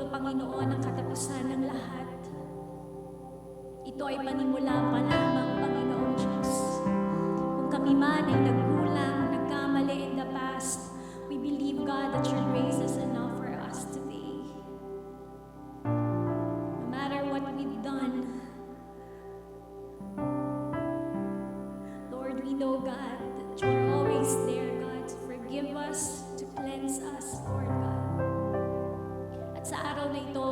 Panginoon, ang katapusan ng lahat. Ito ay panimula pa lamang, Panginoong Diyos. Kung kami man ay nagkulang, nagkamali in the past, we believe, God, that your grace is enough for us today. No matter what we've done, Lord, we know, God, that you're always there, God, to forgive us, to cleanse us, Lord God. Sa araw na ito,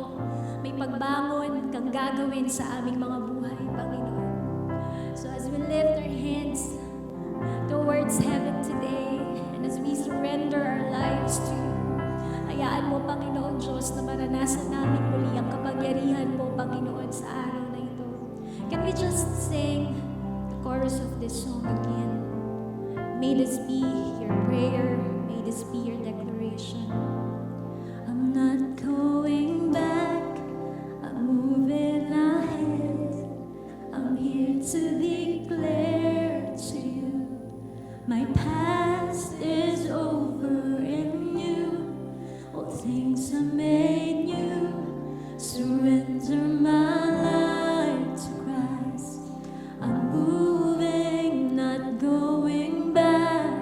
may pagbangon kang gagawin sa aming mga buhay, Panginoon. So as we lift our hands towards heaven today, and as we surrender our lives to you, hayaan mo, Panginoon Diyos, na maranasan namin muli ang kapangyarihan mo, Panginoon, sa araw na ito. Can we just chorus of this song again. May this be your prayer, may this be your declaration. I'm not going back, I'm moving ahead. I'm here to declare to you, my past is over in you. All things are made new. Surrender my life to Christ. I'm moving, not going back.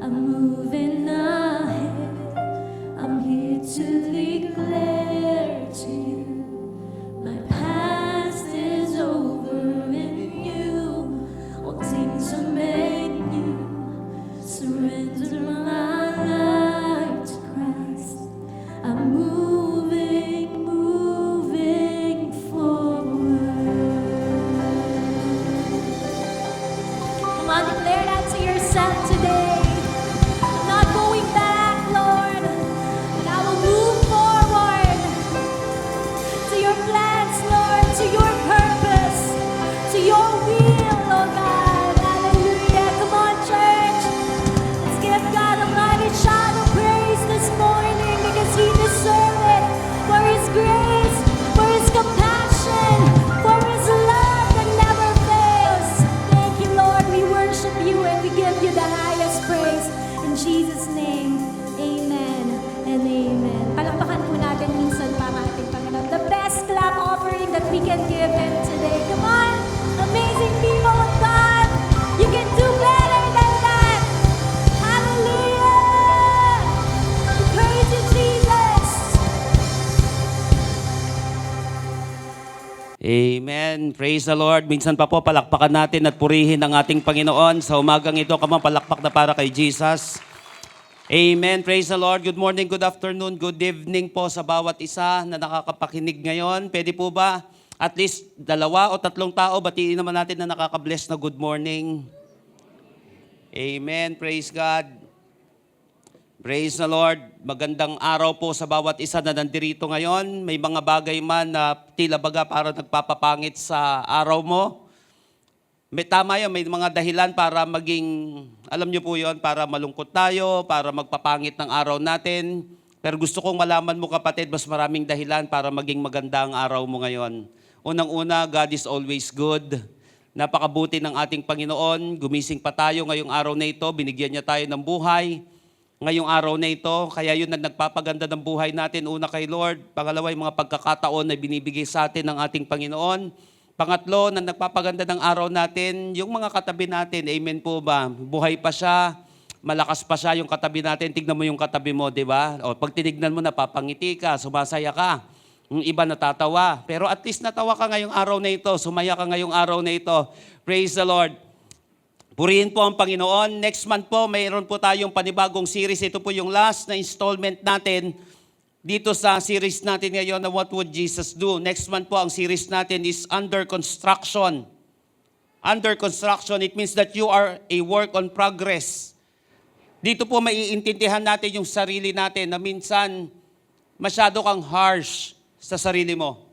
I'm moving ahead. I'm here to declare to you, my past is over in you. All things are made new. Surrender my life to Christ. I'm moving, moving forward. Come on, declare that to yourself today. I'm not going back, Lord, but I will move forward to your plans, Lord, to your purpose, to your will, oh God. Hallelujah. Come on, church. Let's give God a mighty shout of praise this morning because He deserves it. For His grace, for His compassion, for His love that never fails. Thank you, Lord. We worship you and we give you the highest praise. In Jesus' name, amen and amen. Palakpakan po natin minsan para ating Panginoon. The best clap offering that we can give Him today. Come on, amazing people of God. You can do better than that. Hallelujah. Praise you, Jesus. Amen. Praise the Lord. Minsan pa po palakpakan natin at purihin ang ating Panginoon. Sa umagang ito, kamang palakpak na para kay Jesus. Amen. Praise the Lord. Good morning, good afternoon, good evening po sa bawat isa na nakakapakinig ngayon. Pwede po ba at least 2 o 3 tao, batiin naman natin na nakaka-bless na good morning. Amen. Praise God. Praise the Lord. Magandang araw po sa bawat isa na nandirito ngayon. May mga bagay man na tila baga para nagpapapangit sa araw mo. May tama yun, may mga dahilan para maging, alam niyo po yun, para malungkot tayo, para magpapangit ng araw natin. Pero gusto kong malaman mo kapatid, mas maraming dahilan para maging maganda ang araw mo ngayon. Unang-una, God is always good. Napakabuti ng ating Panginoon. Gumising pa tayo ngayong araw na ito, binigyan niya tayo ng buhay. Ngayong araw na ito, kaya yun na nagpapaganda ng buhay natin. Una kay Lord, pangalawa yung mga pagkakataon na binibigay sa atin ng ating Panginoon. Pangatlo, na nagpapaganda ng araw natin, yung mga katabi natin, amen po ba? Buhay pa siya, malakas pa siya yung katabi natin. Tignan mo yung katabi mo, di ba? O, pag tinignan mo, napapangiti ka, sumasaya ka. Yung iba natatawa. Pero at least natawa ka ngayong araw na ito, sumaya ka ngayong araw na ito. Praise the Lord. Purihin po ang Panginoon. Next month po, mayroon po tayong panibagong series. Ito po yung last na installment natin dito sa series natin ngayon na What Would Jesus Do? Next month po, ang series natin is Under Construction. Under construction, it means that you are a work on progress. Dito po maiintindihan natin yung sarili natin na minsan masyado kang harsh sa sarili mo.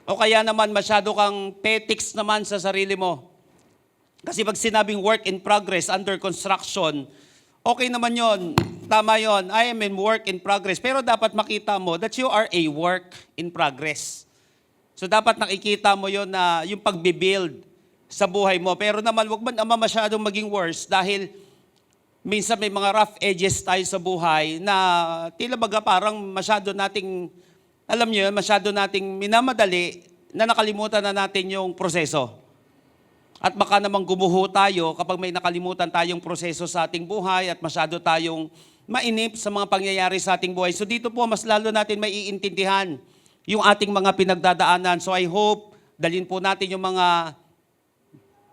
O kaya naman masyado kang petics naman sa sarili mo. Kasi pag sinabing work in progress, under construction, okay naman yon, tama yon. I am in work in progress. Pero dapat makita mo that you are a work in progress. So dapat nakikita mo yon na yung pagbibuild sa buhay mo. Pero naman wag man ama masyadong maging worse dahil minsan may mga rough edges tayo sa buhay na tila baga parang masyado nating, alam niyo, masyado nating minamadali na nakalimutan na natin yung proseso. At baka namang gumuho tayo kapag may nakalimutan tayong proseso sa ating buhay at masyado tayong mainip sa mga pangyayari sa ating buhay. So dito po, mas lalo natin maiintindihan yung ating mga pinagdadaanan. So I hope, dalhin po natin yung mga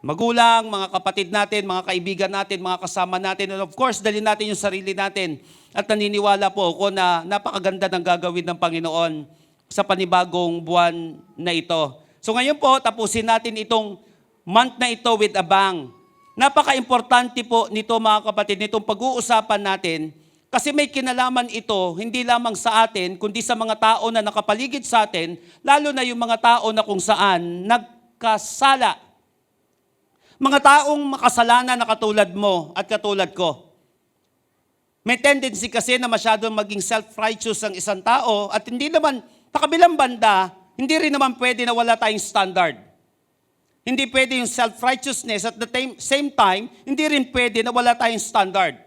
magulang, mga kapatid natin, mga kaibigan natin, mga kasama natin. And of course, dalhin natin yung sarili natin. At naniniwala po ako na napakaganda ng gagawin ng Panginoon sa panibagong buwan na ito. So ngayon po, tapusin natin itong month na ito with a bang. Napaka-importante po nito mga kapatid, nitong pag-uusapan natin kasi may kinalaman ito hindi lamang sa atin kundi sa mga tao na nakapaligid sa atin, lalo na yung mga tao na kung saan nagkasala. Mga taong makasalanan na katulad mo at katulad ko. May tendency kasi na masyadong maging self-righteous ang isang tao at hindi naman, sa kabilang banda, hindi rin naman pwede na wala tayong standard. Hindi pwede yung self-righteousness at the same time, hindi rin pwede na wala tayong standard.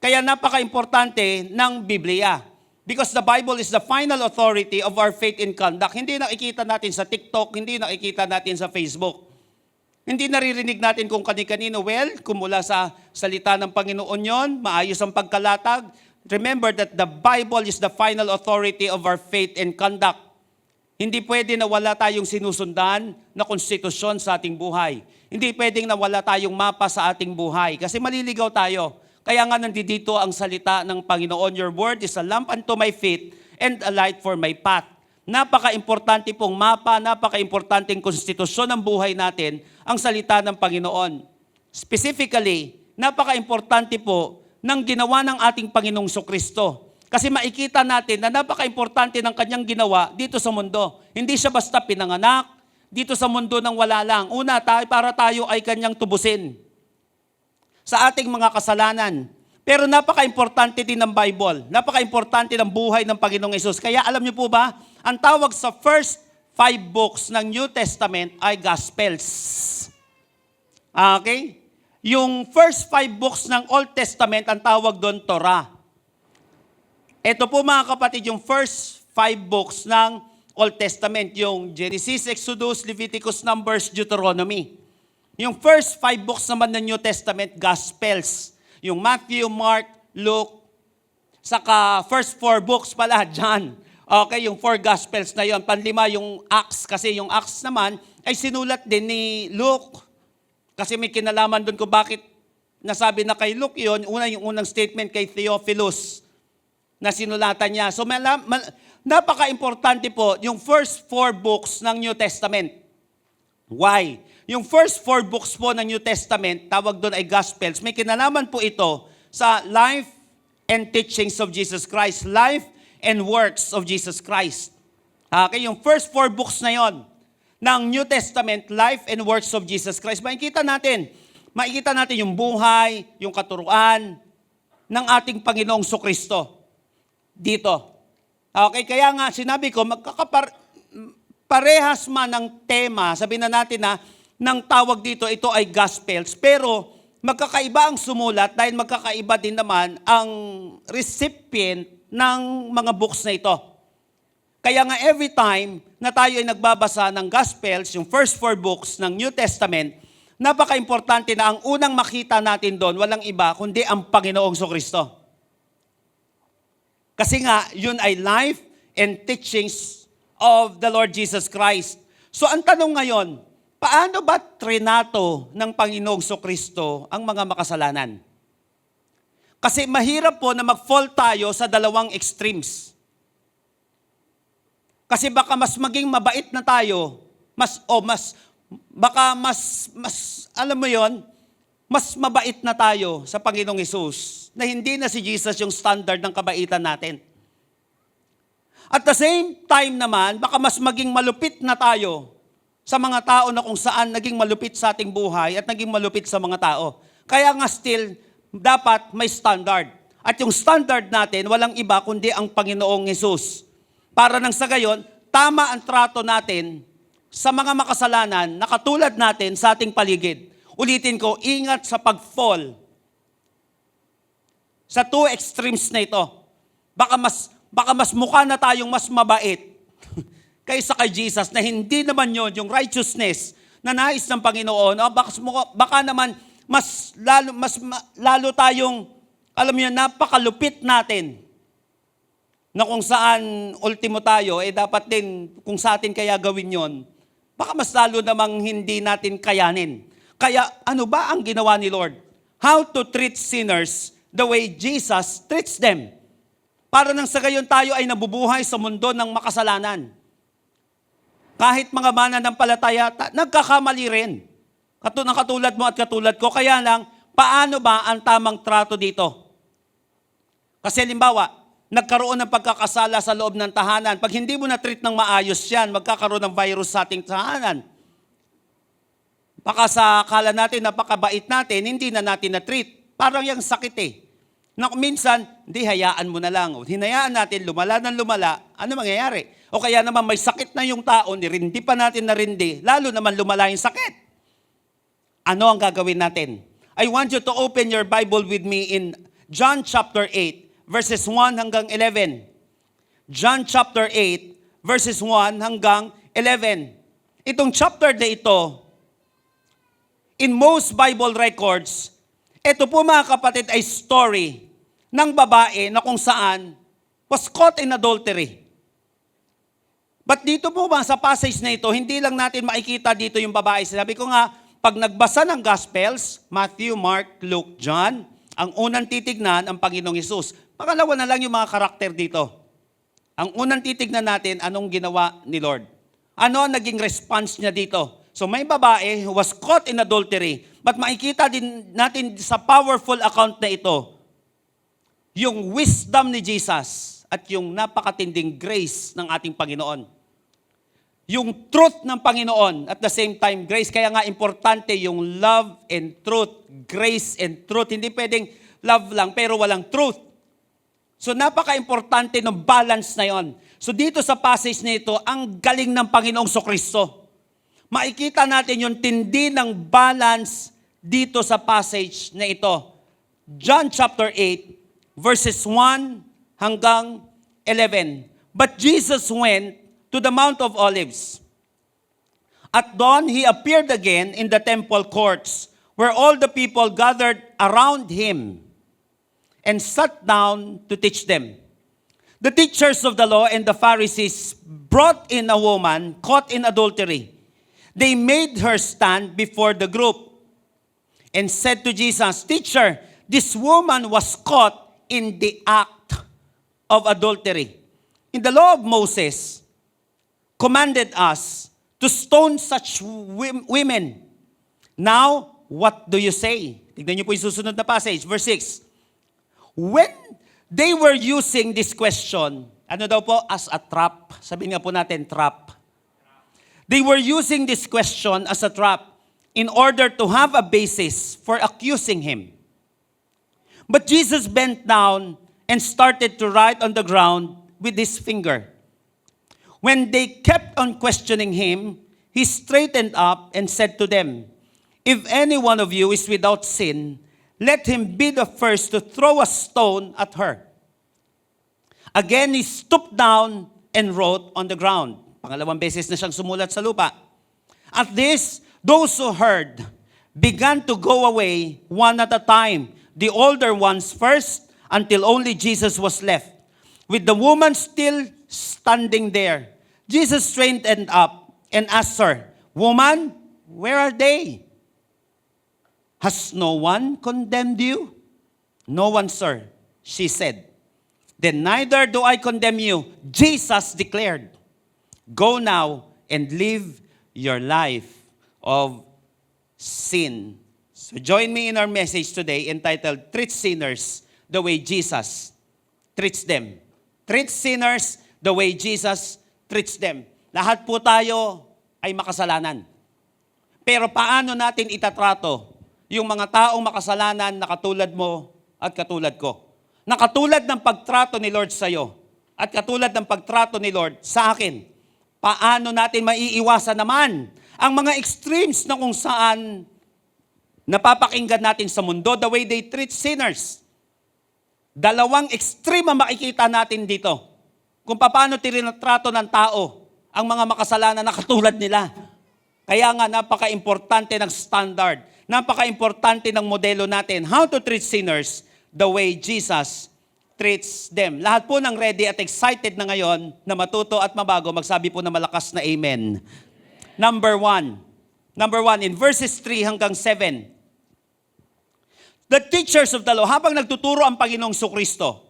Kaya napaka-importante ng Biblia. Because the Bible is the final authority of our faith and conduct. Hindi nakikita natin sa TikTok, hindi nakikita natin sa Facebook. Hindi naririnig natin kung kani-kanino. Well, kung mula sa salita ng Panginoon yon, maayos ang pagkalatag. Remember that the Bible is the final authority of our faith and conduct. Hindi pwede na wala tayong sinusundan na konstitusyon sa ating buhay. Hindi pwedeng na wala tayong mapa sa ating buhay kasi maliligaw tayo. Kaya nga nandito ang salita ng Panginoon, your word is a lamp unto my feet and a light for my path. Napaka-importante pong mapa, napaka-importanteng konstitusyon ng buhay natin ang salita ng Panginoon. Specifically, napaka-importante po ng ginawa ng ating Panginoong Kristo. Kasi makikita natin na napaka-importante ng kanyang ginawa dito sa mundo. Hindi siya basta pinanganak dito sa mundo ng wala lang. Una, para tayo ay kanyang tubusin sa ating mga kasalanan. Pero napaka-importante din ng Bible. Napaka-importante ng buhay ng Panginoong Hesus. Kaya alam niyo po ba, ang tawag sa first 5 books ng New Testament ay Gospels. Okay? Yung first 5 books ng Old Testament, ang tawag doon Torah. Ito po mga kapatid, yung first 5 books ng Old Testament, yung Genesis, Exodus, Leviticus, Numbers, Deuteronomy. Yung first 5 books naman ng New Testament, Gospels. Yung Matthew, Mark, Luke, saka first 4 books pala, John. Okay, yung 4 Gospels na yon. Panlima yung Acts, kasi yung Acts naman ay sinulat din ni Luke. Kasi may kinalaman doon kung bakit nasabi na kay Luke yon. Yung unang statement kay Theophilus na sinulatan niya. So napaka-importante po yung first 4 books ng New Testament. Why? Yung first 4 books po ng New Testament, tawag doon ay Gospels. May kinalaman po ito sa life and teachings of Jesus Christ. Life and works of Jesus Christ. Okay, yung first 4 books na yon ng New Testament, life and works of Jesus Christ. Makikita natin yung buhay, yung katuruan ng ating Panginoong Kristo dito. Okay, kaya nga sinabi ko, parehas man ang tema, sabihin na natin na, ng tawag dito, ito ay Gospels, pero magkakaiba ang sumulat dahil magkakaiba din naman ang recipient ng mga books na ito. Kaya nga every time na tayo ay nagbabasa ng Gospels, yung first 4 books ng New Testament, napaka-importante na ang unang makita natin doon, walang iba, kundi ang Panginoong Kristo. Kasi nga, yun ay life and teachings of the Lord Jesus Christ. So ang tanong ngayon, paano ba trinato ng Panginoong Kristo ang mga makasalanan? Kasi mahirap po na mag-fall tayo sa dalawang extremes. Kasi baka mas maging mabait na tayo, alam mo yon, mas mabait na tayo sa Panginoong Hesus, na hindi na si Jesus yung standard ng kabaitan natin. At the same time naman, baka mas maging malupit na tayo sa mga tao na kung saan naging malupit sa ating buhay at naging malupit sa mga tao. Kaya nga still, dapat may standard. At yung standard natin, walang iba kundi ang Panginoong Hesus. Para nang sa gayon, tama ang trato natin sa mga makasalanan na katulad natin sa ating paligid. Ulitin ko, ingat sa pag-fall sa 2 extremes na ito. Baka mas mukha na tayong mas mabait kaysa kay Jesus na hindi naman yon yung righteousness na nais ng Panginoon. Baka naman mas lalo tayong, alam mo yun, napakalupit natin na kung saan ultimo tayo, dapat din kung sa atin kaya gawin yon, baka mas lalo namang hindi natin kayanin. Kaya ano ba ang ginawa ni Lord? How to treat sinners the way Jesus treats them. Para nang sa gayon tayo ay nabubuhay sa mundo ng makasalanan. Kahit mga mananampalataya, nagkakamali rin. Katulad mo at katulad ko. Kaya lang, paano ba ang tamang trato dito? Kasi halimbawa, nagkaroon ng pagkakasala sa loob ng tahanan. Pag hindi mo na-treat ng maayos yan, magkakaroon ng virus sa ating tahanan. Baka sa akala natin, napakabait natin, hindi na natin na-treat. Parang yung sakit eh. Na minsan, hindi, hayaan mo na lang. O, hinayaan natin, lumala ng lumala, ano mangyayari? O kaya naman may sakit na yung tao, nirindi pa natin narindi, lalo naman lumala yung sakit. Ano ang gagawin natin? I want you to open your Bible with me in John chapter 8, verses 1 hanggang 11. John chapter 8, verses 1 hanggang 11. Itong chapter na ito, in most Bible records, ito po mga kapatid ay story ng babae na kung saan was caught in adultery. But dito po ba sa passage na ito, hindi lang natin makikita dito yung babae. Sabi ko nga, pag nagbasa ng Gospels, Matthew, Mark, Luke, John, ang unang titignan ang Panginoong Hesus. Pangalawa na lang yung mga karakter dito. Ang unang titignan natin, anong ginawa ni Lord? Ano ang naging response niya dito? So may babae who was caught in adultery. But makikita din natin sa powerful account na ito, yung wisdom ni Jesus at yung napakatinding grace ng ating Panginoon. Yung truth ng Panginoon at the same time grace. Kaya nga importante yung love and truth, grace and truth. Hindi pwedeng love lang pero walang truth. So napaka-importante ng balance na yon. So dito sa passage na ito, ang galing ng Panginoong Sokristo. Makikita natin yung tindi ng balance dito sa passage na ito. John chapter 8, verses 1 hanggang 11. But Jesus went to the Mount of Olives. At dawn, he appeared again in the temple courts, where all the people gathered around him and sat down to teach them. The teachers of the law and the Pharisees brought in a woman caught in adultery. They made her stand before the group and said to Jesus, "Teacher, this woman was caught in the act of adultery. In the law of Moses, commanded us to stone such women. Now, what do you say?" Tignan niyo po yung susunod na passage, verse 6. When they were using this question, ano daw po? As a trap. Sabihin nga po natin, trap. They were using this question as a trap in order to have a basis for accusing him. But Jesus bent down and started to write on the ground with his finger. When they kept on questioning him, he straightened up and said to them, "If any one of you is without sin, let him be the first to throw a stone at her." Again, he stooped down and wrote on the ground. Pangalawang beses na siyang sumulat sa lupa. At this, those who heard began to go away one at a time, the older ones first, until only Jesus was left, with the woman still standing there. Jesus straightened up and asked her, "Woman, where are they? Has no one condemned you?" "No one, sir," she said. "Then neither do I condemn you," Jesus declared. "Go now and live your life of sin." So join me in our message today entitled, "Treat Sinners the way Jesus treats them." Treat sinners the way Jesus treats them. Lahat po tayo ay makasalanan. Pero paano natin itatrato yung mga taong makasalanan na katulad mo at katulad ko? Na katulad ng pagtrato ni Lord sa iyo at katulad ng pagtrato ni Lord sa akin. Paano natin maiiwasan naman ang mga extremes na kung saan napapakinggan natin sa mundo, the way they treat sinners. Dalawang extreme ang makikita natin dito. Kung paano tinatrato ng tao ang mga makasalanan na katulad nila. Kaya nga napaka-importante ng standard, napaka-importante ng modelo natin, how to treat sinners the way Jesus treats them. Lahat po ng ready at excited na ngayon na matuto at mabago, magsabi po na malakas na amen. Number one, in verses 3 hanggang 7. The teachers of the law, habang nagtuturo ang Panginoong Sokristo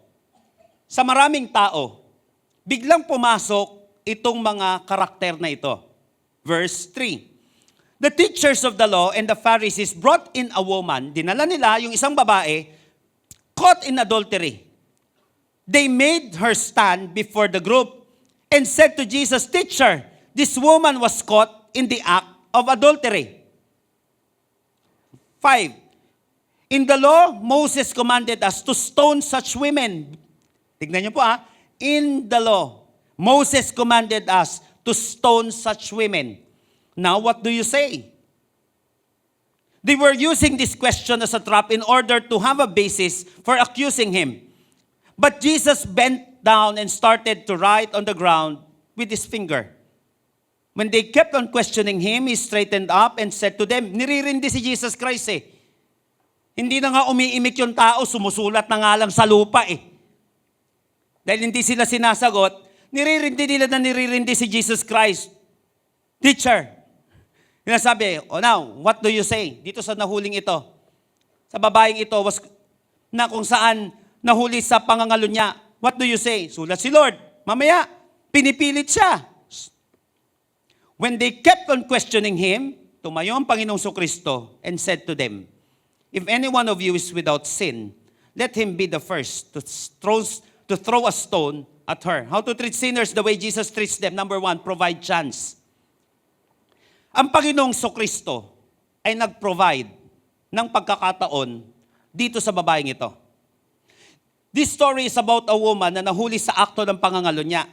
sa maraming tao, biglang pumasok itong mga karakter na ito. Verse 3. The teachers of the law and the Pharisees brought in a woman, dinala nila yung isang babae, caught in adultery. They made her stand before the group and said to Jesus, "Teacher, this woman was caught in the act of adultery." 5. In the law, Moses commanded us to stone such women. Tignan niyo po In the law, Moses commanded us to stone such women. Now, what do you say? They were using this question as a trap in order to have a basis for accusing him. But Jesus bent down and started to write on the ground with his finger. When they kept on questioning him, he straightened up and said to them, niririndi si Jesus Christ Hindi na nga umiimik yung tao, sumusulat na nga lang sa lupa Dahil hindi sila sinasagot, niririndi si Jesus Christ. Teacher. Sinasabi, now, what do you say? Dito sa nahuling ito. Sa babaeng ito, na kung saan nahuli sa pangangalo niya. What do you say? Sulat si Lord. Mamaya, pinipilit siya. When they kept on questioning him, tumayo ang Panginoong Kristo and said to them, if any one of you is without sin, let him be the first to throw a stone at her. How to treat sinners the way Jesus treats them. Number 1, provide chance. Ang Panginoong Kristo ay nag-provide ng pagkakataon dito sa babaeng ito. This story is about a woman na nahuli sa akto ng pangangalo niya.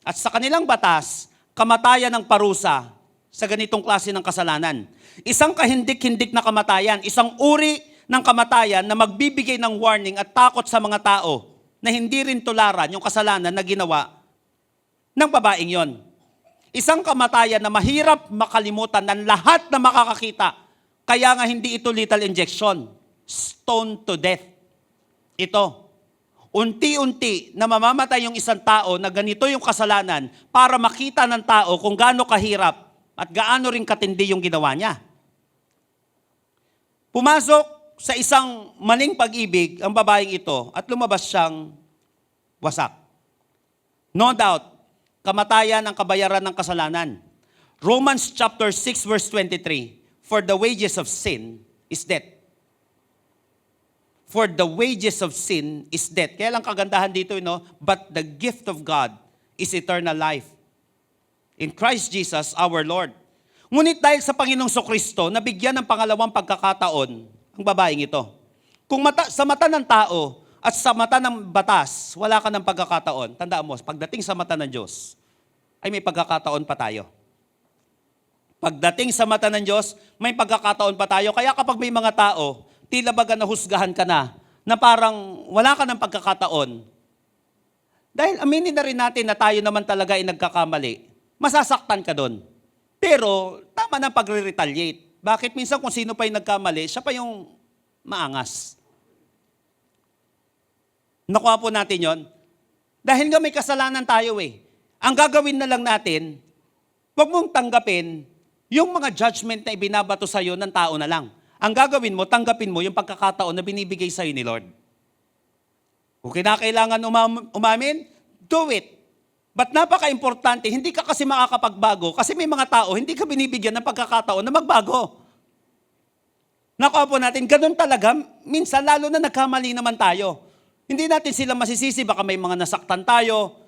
At sa kanilang batas, kamatayan ng parusa sa ganitong klase ng kasalanan. Isang kahindik-hindik na kamatayan, isang uri ng kamatayan na magbibigay ng warning at takot sa mga tao na hindi rin tularan yung kasalanan na ginawa ng babaeng yon. Isang kamatayan na mahirap makalimutan ng lahat na makakakita. Kaya nga hindi ito lethal injection. Stone to death. Ito. Unti-unti na mamamatay yung isang tao na ganito yung kasalanan para makita ng tao kung gaano kahirap at gaano rin katindi yung ginawa niya. Pumasok sa isang maling pag-ibig ang babaeng ito at lumabas siyang wasak. No doubt, kamatayan ang kabayaran ng kasalanan. Romans chapter 6 verse 23, for the wages of sin is death. For the wages of sin is death. Kaya lang kagandahan dito, but the gift of God is eternal life. In Christ Jesus, our Lord. Ngunit dahil sa Panginoong Kristo, nabigyan ng pangalawang pagkakataon ang babaeng ito. Kung sa mata ng tao, at sa mata ng batas, wala ka ng pagkakataon. Tandaan mo, pagdating sa mata ng Diyos, ay may pagkakataon pa tayo. Pagdating sa mata ng Diyos, may pagkakataon pa tayo. Kaya kapag may mga tao, tila baga nahusgahan ka na parang wala ka ng pagkakataon. Dahil aminin na rin natin na tayo naman talaga ay nagkakamali, masasaktan ka doon. Pero tama na pagre-retaliate. Bakit? Minsan kung sino pa yung nagkamali, siya pa yung maangas. Nakuha po natin yon. Dahil nga may kasalanan tayo Ang gagawin na lang natin, huwag mong tanggapin yung mga judgment na ibinabato sa'yo ng tao na lang. Ang gagawin mo, tanggapin mo yung pagkakataon na binibigay sa'yo ni Lord. Kung kinakailangan umamin, do it. But napaka-importante, hindi ka kasi makakapagbago kasi may mga tao, hindi ka binibigyan ng pagkakataon na magbago. Nakuha po natin, ganun talaga, minsan lalo na nagkamali naman tayo. Hindi natin sila masisisi, baka may mga nasaktan tayo.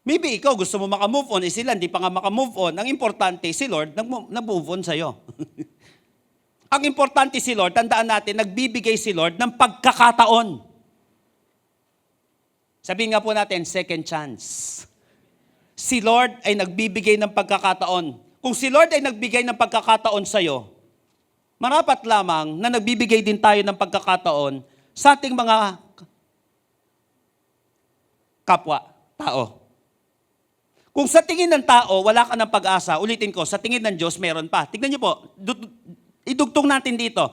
Maybe ikaw gusto mo makamove on, sila hindi pa nga makamove on. Ang importante, si Lord nag-move on sa'yo. Ang importante si Lord, tandaan natin, nagbibigay si Lord ng pagkakataon. Sabihin nga po natin, second chance. Si Lord ay nagbibigay ng pagkakataon. Kung si Lord ay nagbigay ng pagkakataon sa'yo, marapat lamang na nagbibigay din tayo ng pagkakataon sa ating mga kapwa, tao. Kung sa tingin ng tao, wala ka ng pag-asa, ulitin ko, sa tingin ng Diyos, meron pa. Tignan niyo po, idugtong natin dito.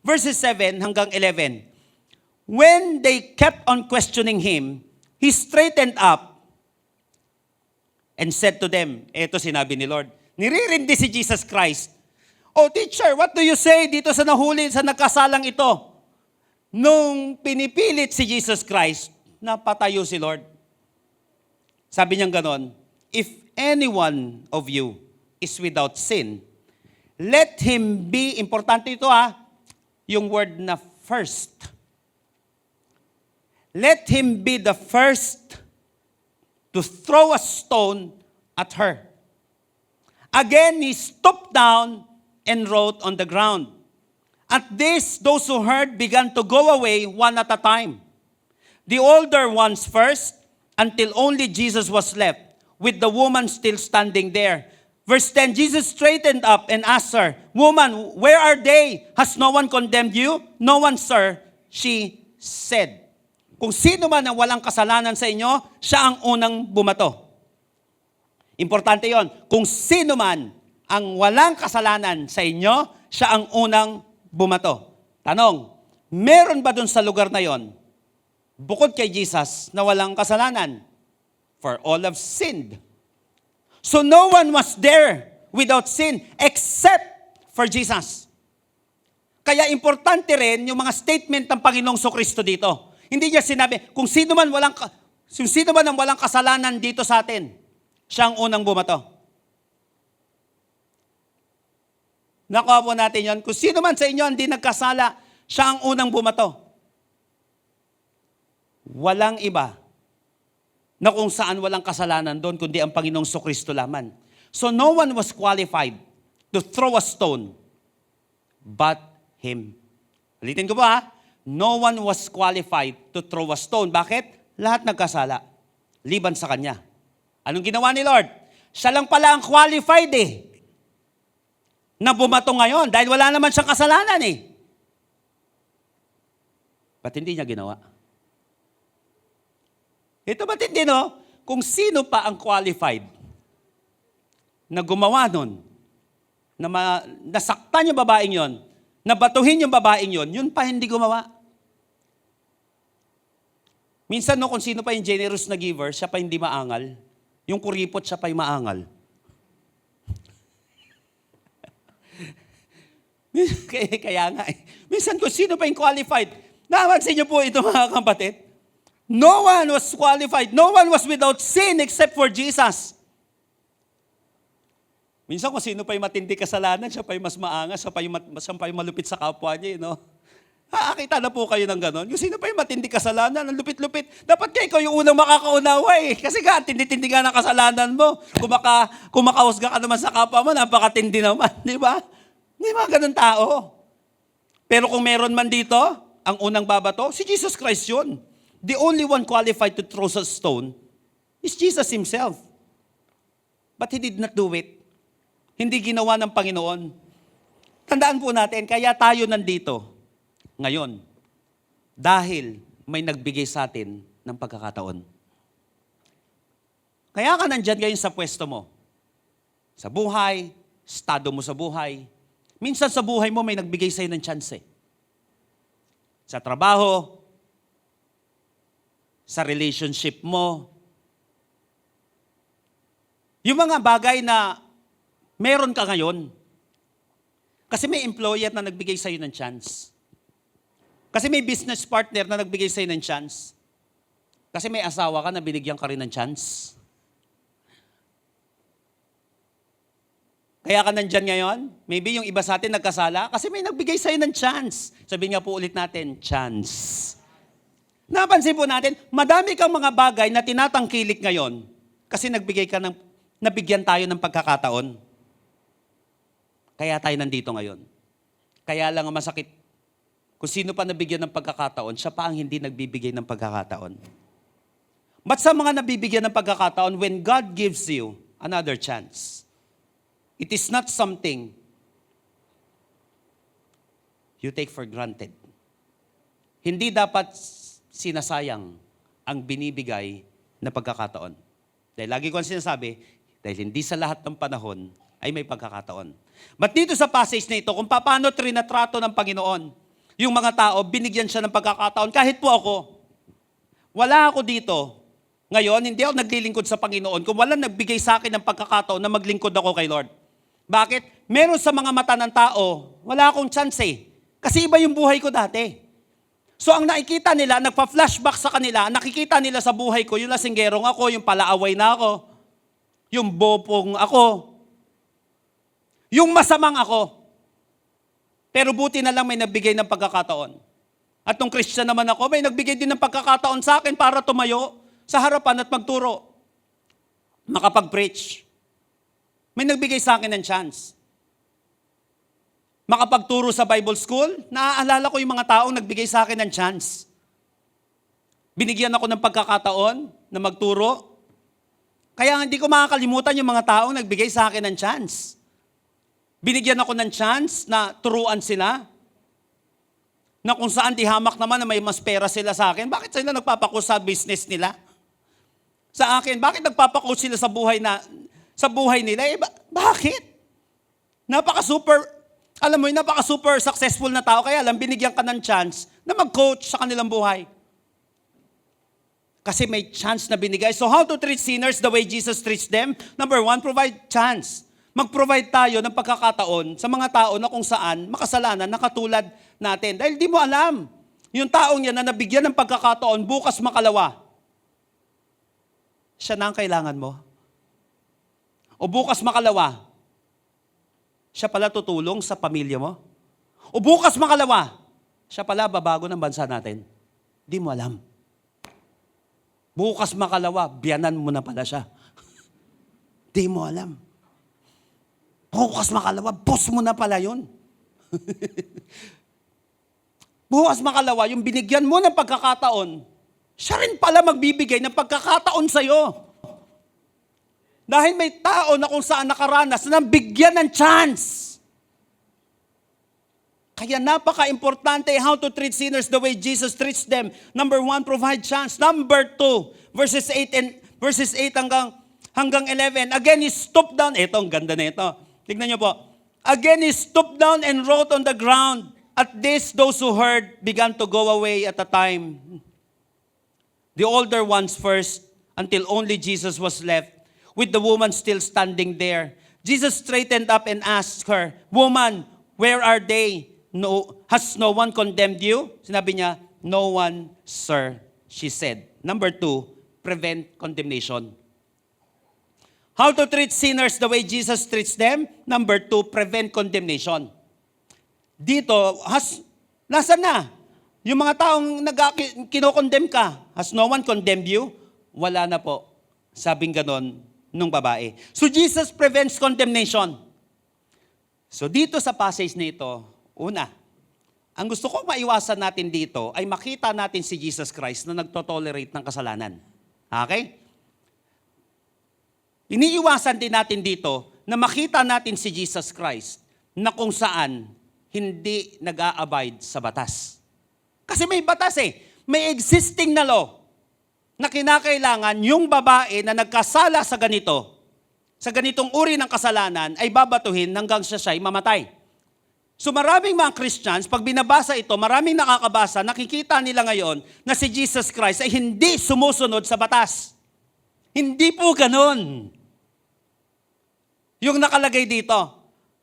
Verses 7 hanggang 11. When they kept on questioning him, he straightened up and said to them, eto sinabi ni Lord, niririndi si Jesus Christ. Oh, teacher, what do you say dito sa nahuli, sa nagkasalang ito? Nung pinipilit si Jesus Christ, napatayo si Lord. Sabi niyang ganon, if any one of you is without sin, let him be, importante ito yung word na first. Let him be the first to throw a stone at her. Again, he stooped down and wrote on the ground. At this, those who heard began to go away one at a time. The older ones first, until only Jesus was left, with the woman still standing there. Verse 10, Jesus straightened up and asked her, "Woman, where are they? Has no one condemned you?" "No one, sir," she said. Kung sino man ang walang kasalanan sa inyo, siya ang unang bumato. Importante yon. Kung sino man ang walang kasalanan sa inyo, siya ang unang bumato. Tanong, meron ba dun sa lugar na yon, bukod kay Jesus, na walang kasalanan? For all have sinned. So no one was there without sin except for Jesus. Kaya importante rin yung mga statement ng Panginoong Kristo dito. Hindi niya sinabi, kung sino man ang walang kasalanan dito sa atin, siya ang unang bumato. Nakuha po natin yon. Kung sino man sa inyo hindi nagkasala, siya ang unang bumato. Walang iba na kung saan walang kasalanan doon, kundi ang Panginoong Kristo lamang. So no one was qualified to throw a stone but him. Ulitin ko po ha. No one was qualified to throw a stone. Bakit? Lahat nagkasala. Liban sa kanya. Anong ginawa ni Lord? Siya lang pala ang qualified na bumato ngayon dahil wala naman siyang kasalanan Ba't hindi niya ginawa? Ito ba't hindi, no? Kung sino pa ang qualified na gumawa nun, na nasaktan yung babaeng yon, nabatuhin yung babaeng yon, yun pa hindi gumawa. Minsan, no, kung sino pa yung generous na giver, siya pa hindi maangal. Yung kuripot, siya pa yung maangal. Kaya nga Minsan, kung sino pa yung qualified, napansin niyo po ito, mga kapatid, no one was qualified. No one was without sin except for Jesus. Minsan kung sino pa yung matindi kasalanan, siya pa yung mas maangas, siya pa yung malupit sa kapwa niya, no? Nakakita na po kayo ng ganon. Yung sino pa yung matindi kasalanan, ang lupit-lupit. Dapat kayo ikaw yung unang makakaunawa Kasi nga, tindi-tindi nga ng kasalanan mo. Kumakahusga ka naman sa kapwa mo, napakatindi naman. Di ba? Hindi mga ganon tao. Pero kung meron man dito, ang unang babato, si Jesus Christ yun. The only one qualified to throw a stone is Jesus Himself. But He did not do it. Hindi ginawa ng Panginoon. Tandaan po natin, kaya tayo nandito ngayon. Dahil may nagbigay sa atin ng pagkakataon. Kaya ka nandyan ngayon sa pwesto mo. Sa buhay, estado mo sa buhay. Minsan sa buhay mo may nagbigay sa'yo ng chance Sa trabaho, sa relationship mo. Yung mga bagay na meron ka ngayon. Kasi may employer na nagbigay sa'yo ng chance. Kasi may business partner na nagbigay sa'yo ng chance. Kasi may asawa ka na binigyan ka rin ng chance. Kaya ka nandyan ngayon? Maybe yung iba sa atin nagkasala kasi may nagbigay sa'yo ng chance. Sabihin nga po ulit natin, chance. Napansin po natin, madami kang mga bagay na tinatangkilik ngayon kasi nabigyan tayo ng pagkakataon. Kaya tayo nandito ngayon. Kaya lang ang masakit, kung sino pa nabigyan ng pagkakataon, siya pa ang hindi nagbibigay ng pagkakataon. But sa mga nabibigyan ng pagkakataon, when God gives you another chance, it is not something you take for granted. Hindi dapat sinasayang ang binibigay na pagkakataon. Dahil lagi ko ang sinasabi, dahil hindi sa lahat ng panahon ay may pagkakataon. But dito sa passage na ito, kung paano trinatrato ng Panginoon, yung mga tao, binigyan siya ng pagkakataon. Kahit po ako, wala ako dito. Ngayon, hindi ako naglilingkod sa Panginoon kung wala nagbigay sa akin ng pagkakataon na maglingkod ako kay Lord. Bakit? Meron sa mga mata ng tao, wala akong chance Kasi iba yung buhay ko dati. So ang nakikita nila, nagpa-flashback sa kanila, nakikita nila sa buhay ko, yung lasinggerong ako, yung palaaway na ako, yung bopong ako, yung masamang ako. Pero buti na lang may nagbigay ng pagkakataon. At nung Christian naman ako, may nagbigay din ng pagkakataon sa akin para tumayo sa harapan at magturo. Makapag-preach. May nagbigay sa akin ng chance. makapagturo sa Bible school, naaalala ko yung mga taong nagbigay sa akin ng chance. Binigyan ako ng pagkakataon na magturo. Kaya hindi ko makakalimutan yung mga taong nagbigay sa akin ng chance. Binigyan ako ng chance na turuan sila. Na kung saan di hamak naman na may mas pera sila sa akin, bakit sila nagpapaku sa business nila? Sa akin, bakit nagpapaku sila sa buhay nila? Bakit? Napaka-super successful na tao, kaya lang binigyan ka ng chance na mag-coach sa kanilang buhay. Kasi may chance na binigay. So how to treat sinners the way Jesus treats them? Number 1, provide chance. Mag-provide tayo ng pagkakataon sa mga tao na kung saan makasalanan na katulad natin. Dahil di mo alam, yung taong yan na nabigyan ng pagkakataon, bukas makalawa, siya na ang kailangan mo. O bukas makalawa, siya pala tutulong sa pamilya mo. O bukas makalawa, siya pala babago ng bansa natin. Di mo alam. Bukas makalawa, biyanan mo na pala siya. Di mo alam. Bukas makalawa, boss mo na pala yun. Bukas makalawa, yung binigyan mo ng pagkakataon, siya rin pala magbibigay ng pagkakataon sa'yo. Dahil may tao na kung saan nakaranas na bigyan ng chance. Kaya napaka-importante how to treat sinners the way Jesus treats them. Number 1, provide chance. Number 2, verses 8 hanggang 11. Again, he stooped down. Ito, ang ganda na ito. Tignan niyo po. Again, he stooped down and wrote on the ground. At this, those who heard began to go away at a time. The older ones first, until only Jesus was left, with the woman still standing there. Jesus straightened up and asked her, "Woman, where are they? Has no one condemned you?" Sinabi niya, "No one, sir," she said. Number 2, prevent condemnation. How to treat sinners the way Jesus treats them? Number 2, prevent condemnation. Dito, nasaan na? Yung mga taong kinokondem ka, has no one condemned you? Wala na po. Sabing ganon nung babae. So Jesus prevents condemnation. So dito sa passage na ito, una, ang gusto ko maiwasan natin dito ay makita natin si Jesus Christ na nagtotolerate ng kasalanan. Okay? Iniiwasan din natin dito na makita natin si Jesus Christ na kung saan hindi nag-a-abide sa batas. Kasi may batas may existing na law na kinakailangan yung babae na nagkasala sa ganitong uri ng kasalanan ay babatuhin hanggang siya'y mamatay. So maraming mga Christians, pag binabasa ito, maraming nakakabasa, nakikita nila ngayon na si Jesus Christ ay hindi sumusunod sa batas. Hindi po ganun. Yung nakalagay dito.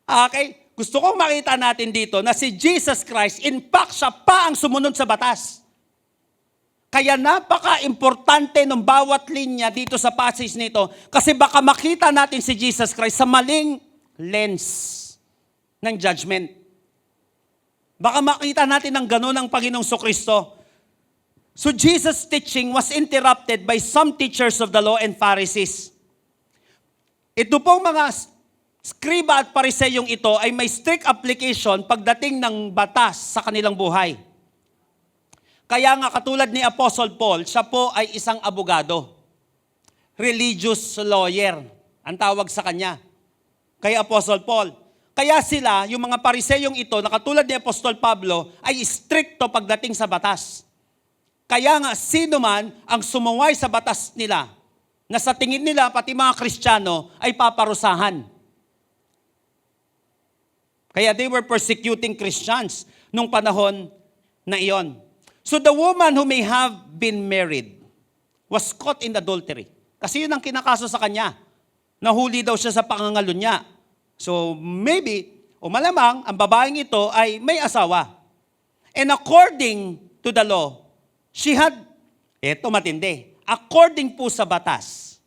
Okay? Gusto kong makita natin dito na si Jesus Christ, in fact, siya pa ang sumunod sa batas. Kaya napaka-importante ng bawat linya dito sa passage nito kasi baka makita natin si Jesus Christ sa maling lens ng judgment. Baka makita natin ng gano'n ang Panginoong Kristo. So Jesus' teaching was interrupted by some teachers of the law and Pharisees. Ito pong mga skriba at pariseyong ito ay may strict application pagdating ng batas sa kanilang buhay. Kaya nga katulad ni Apostle Paul, siya po ay isang abogado. Religious lawyer, ang tawag sa kanya. Kay Apostle Paul. Kaya sila, yung mga pariseyong ito, na katulad ni Apostol Pablo, ay stricto pagdating sa batas. Kaya nga, sino man ang sumuway sa batas nila, na sa tingin nila, pati mga Kristiyano, ay paparusahan. Kaya they were persecuting Christians nung panahon na iyon. So the woman who may have been married was caught in adultery. Kasi yun ang kinakaso sa kanya. Nahuli daw siya sa pangangalunya. So maybe, o malamang, ang babaeng ito ay may asawa. And according to the law, she had, eto matindi, according po sa batas,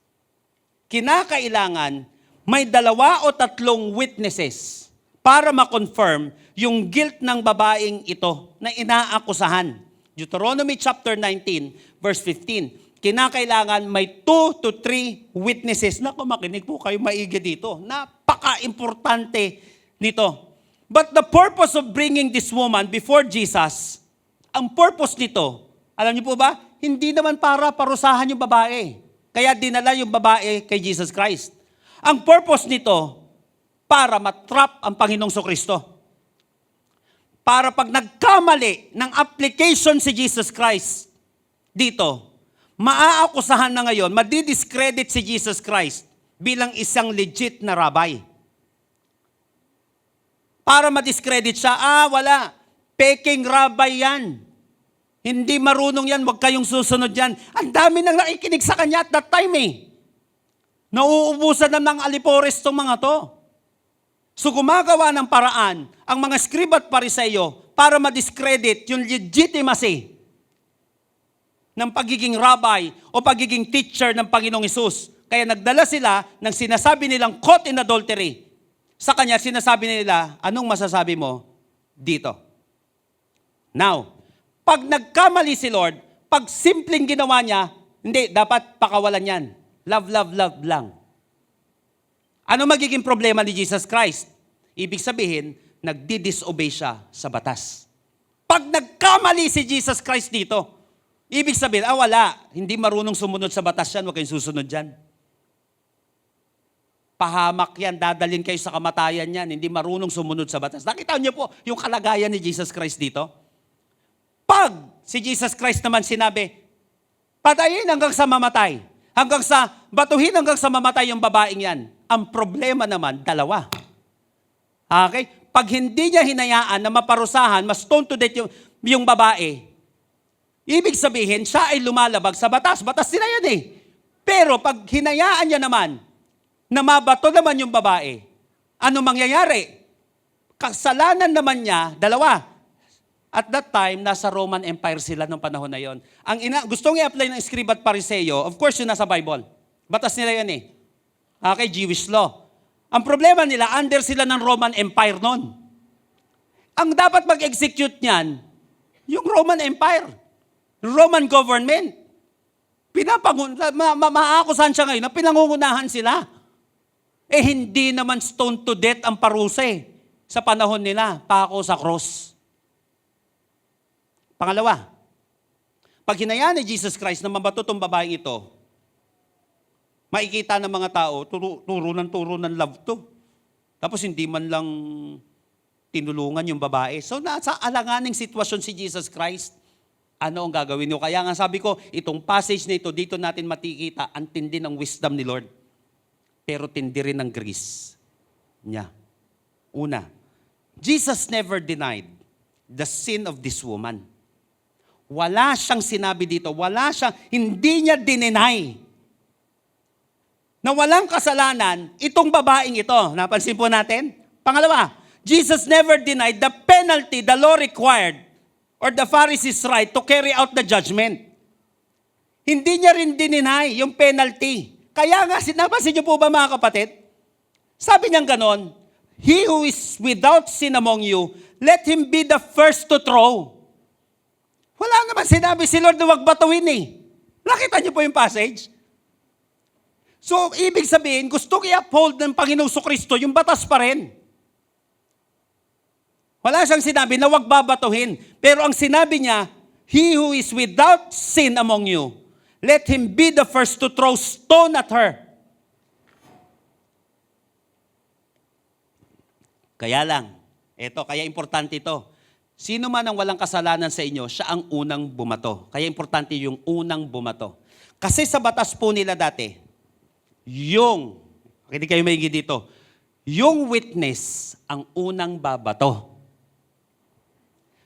kinakailangan may 2 o 3 witnesses para ma-confirm yung guilt ng babaeng ito na inaakusahan. Deuteronomy chapter 19, verse 15. Kinakailangan may 2 to 3 witnesses. Naku, makinig po kayo maigi dito. Napaka-importante nito. But the purpose of bringing this woman before Jesus, ang purpose nito, alam niyo po ba? Hindi naman para parusahan yung babae. Kaya dinala yung babae kay Jesus Christ. Ang purpose nito, para matrap ang Panginoong Kristo. Para pag nagkamali ng application si Jesus Christ dito, maaakusahan na ngayon, madidiscredit si Jesus Christ bilang isang legit na rabbi. Para madiscredit siya, wala, peking rabbi yan. Hindi marunong yan, huwag kayong susunod yan. Ang dami nang nakikinig sa kanya at that time eh. Nauubusan na ng alipores tong mga to. So gumagawa ng paraan ang mga scribe at pariseyo para madiscredit yung legitimacy ng pagiging rabbi o pagiging teacher ng Panginoong Hesus. Kaya nagdala sila ng sinasabi nilang caught in adultery. Sa kanya, sinasabi nila, anong masasabi mo dito? Now, pag nagkamali si Lord, pag simpleng ginawa niya, hindi, dapat pakawalan yan. Love, love, love lang. Ano magiging problema ni Jesus Christ? Ibig sabihin, nagdi-disobey siya sa batas. Pag nagkamali si Jesus Christ dito, ibig sabihin, wala, hindi marunong sumunod sa batas yan, huwag kayong susunod dyan. Pahamak yan, dadalhin kayo sa kamatayan yan, hindi marunong sumunod sa batas. Nakita niyo po yung kalagayan ni Jesus Christ dito? Pag si Jesus Christ naman sinabi, patayin hanggang sa mamatay, hanggang sa batuhin hanggang sa mamatay yung babaeng yan. Ang problema naman, dalawa. Okay? Pag hindi niya hinayaan na maparusahan, mas stone to death yung babae, ibig sabihin, siya ay lumalabag sa batas. Batas nila yun eh. Pero pag hinayaan niya naman, na mabato naman yung babae, ano mangyayari? Kasalanan naman niya, dalawa. At that time, nasa Roman Empire sila nung panahon na yon. Gustong i-apply ng scribe at pariseyo, of course yun nasa Bible. Batas nila yun eh. Okay, Jewish law. Ang problema nila, under sila ng Roman Empire noon. Ang dapat mag-execute niyan, yung Roman Empire. Roman government. Maakusahan siya ngayon na pinangungunahan sila. Hindi naman stone to death ang parusa sa panahon nila, pako sa cross. Pangalawa, pag hinayaan ni Jesus Christ na mabato tong babaeng ito, makikita ng mga tao, turo ng love to. Tapos hindi man lang tinulungan yung babae. So nasa alanganing sitwasyon si Jesus Christ. Ano ang gagawin niyo? Kaya nga sabi ko, itong passage na ito, dito natin matikita ang tindi ng wisdom ni Lord. Pero tindi rin ng grace niya. Una, Jesus never denied the sin of this woman. Wala siyang sinabi dito, hindi niya dininay na walang kasalanan itong babaeng ito. Napansin po natin? Pangalawa, Jesus never denied the penalty the law required or the Pharisees' right to carry out the judgment. Hindi niya rin dininay yung penalty. Kaya nga, napansin niyo po ba mga kapatid? Sabi niyang ganon, he who is without sin among you, let him be the first to throw. Wala naman sinabi si Lord na wag batuin eh. Nakita niyo po yung passage? So, ibig sabihin, gusto i-uphold ng Panginoong Kristo yung batas pa rin. Wala siyang sinabi na wag babatuhin. Pero ang sinabi niya, he who is without sin among you, let him be the first to throw stone at her. Kaya lang, kaya importante ito. Sino man ang walang kasalanan sa inyo, siya ang unang bumato. Kaya importante yung unang bumato. Kasi sa batas po nila dati, hindi kayo maigi dito, yung witness ang unang babato.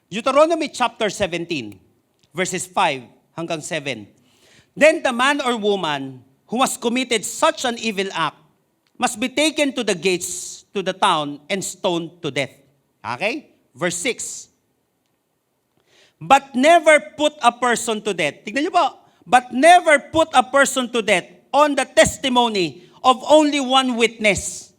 Deuteronomy chapter 17, verses 5 hanggang 7. Then the man or woman who has committed such an evil act must be taken to the gates to the town and stoned to death. Okay? Verse 6. But never put a person to death. Tignan niyo po. But never put a person to death on the testimony of only one witness.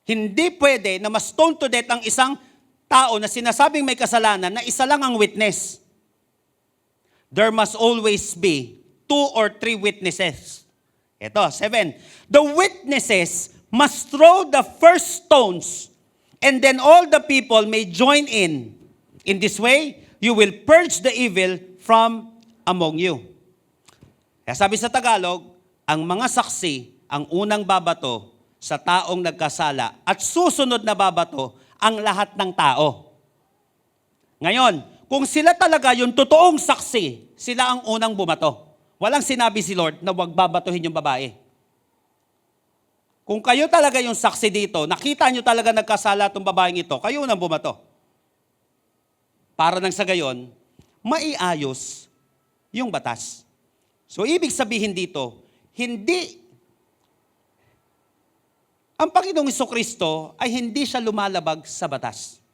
Hindi pwede na ma-stone to death ang isang tao na sinasabing may kasalanan na isa lang ang witness. There must always be 2 or 3 witnesses. Ito, 7. The witnesses must throw the first stones and then all the people may join in. In this way, you will purge the evil from among you. Kaya sabi sa Tagalog, ang mga saksi ang unang babato sa taong nagkasala at susunod na babato ang lahat ng tao. Ngayon, kung sila talaga yung totoong saksi, sila ang unang bumato. Walang sinabi si Lord na huwag babatuhin yung babae. Kung kayo talaga yung saksi dito, nakita nyo talaga nagkasala itong babaeng ito, kayo nang bumato. Para nang sa gayon, maiayos yung batas. So, ibig sabihin dito, ang Panginoong Jesucristo ay hindi siya lumalabag sa batas.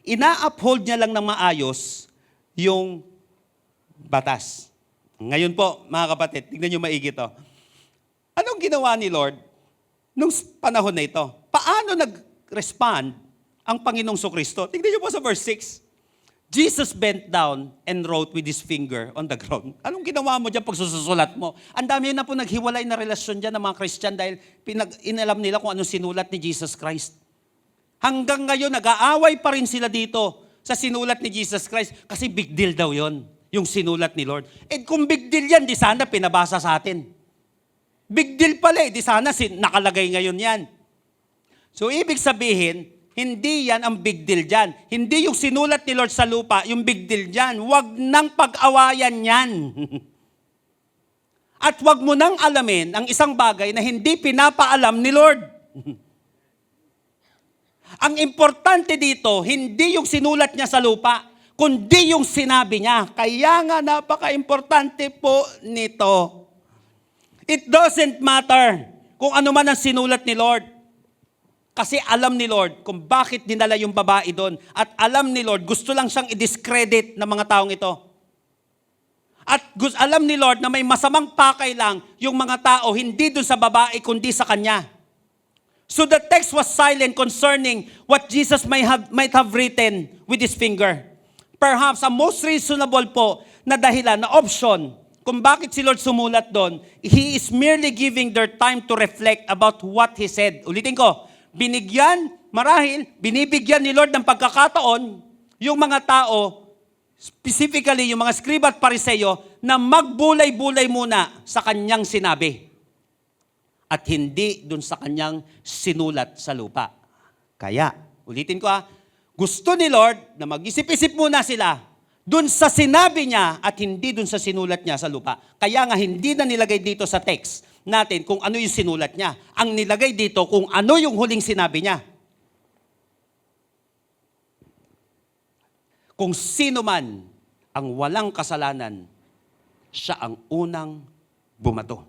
Ina-uphold niya lang ng maayos yung batas. Ngayon po, mga kapatid, tignan niyo maigi to. Anong ginawa ni Lord nung panahon na ito? Paano nag-respond ang Panginoong Jesucristo? Tignan niyo po sa verse 6. Jesus bent down and wrote with his finger on the ground. Anong ginawa mo dyan pag sususulat mo? Ang dami na po naghiwalay na relasyon dyan ng mga Christian dahil inalam nila kung anong sinulat ni Jesus Christ. Hanggang ngayon, nag-aaway pa rin sila dito sa sinulat ni Jesus Christ kasi big deal daw yon, yung sinulat ni Lord. Eh kung big deal yan, di sana pinabasa sa atin. Big deal pala di sana nakalagay ngayon yan. So ibig sabihin, hindi yan ang big deal dyan. Hindi yung sinulat ni Lord sa lupa, yung big deal dyan. Huwag nang pag-awayan yan. At huwag mo nang alamin ang isang bagay na hindi pinapaalam ni Lord. Ang importante dito, hindi yung sinulat niya sa lupa, kundi yung sinabi niya. Kaya nga napaka-importante po nito. It doesn't matter kung ano man ang sinulat ni Lord. Kasi alam ni Lord kung bakit dinala yung babae doon. At alam ni Lord, gusto lang siyang i-discredit ng mga taong ito. At alam ni Lord na may masamang pakay lang yung mga tao, hindi doon sa babae, kundi sa kanya. So the text was silent concerning what Jesus might have written with his finger. Perhaps ang most reasonable po na dahilan, na option, kung bakit si Lord sumulat doon, He is merely giving their time to reflect about what He said. Ulitin ko, binibigyan ni Lord ng pagkakataon yung mga tao, specifically yung mga skriba at pariseyo, na magbulay-bulay muna sa kanyang sinabi. At hindi dun sa kanyang sinulat sa lupa. Kaya, ulitin ko gusto ni Lord na mag-isip-isip muna sila dun sa sinabi niya at hindi dun sa sinulat niya sa lupa. Kaya nga hindi na nilagay dito sa text natin kung ano yung sinulat niya. Ang nilagay dito kung ano yung huling sinabi niya. Kung sino man ang walang kasalanan, siya ang unang bumato.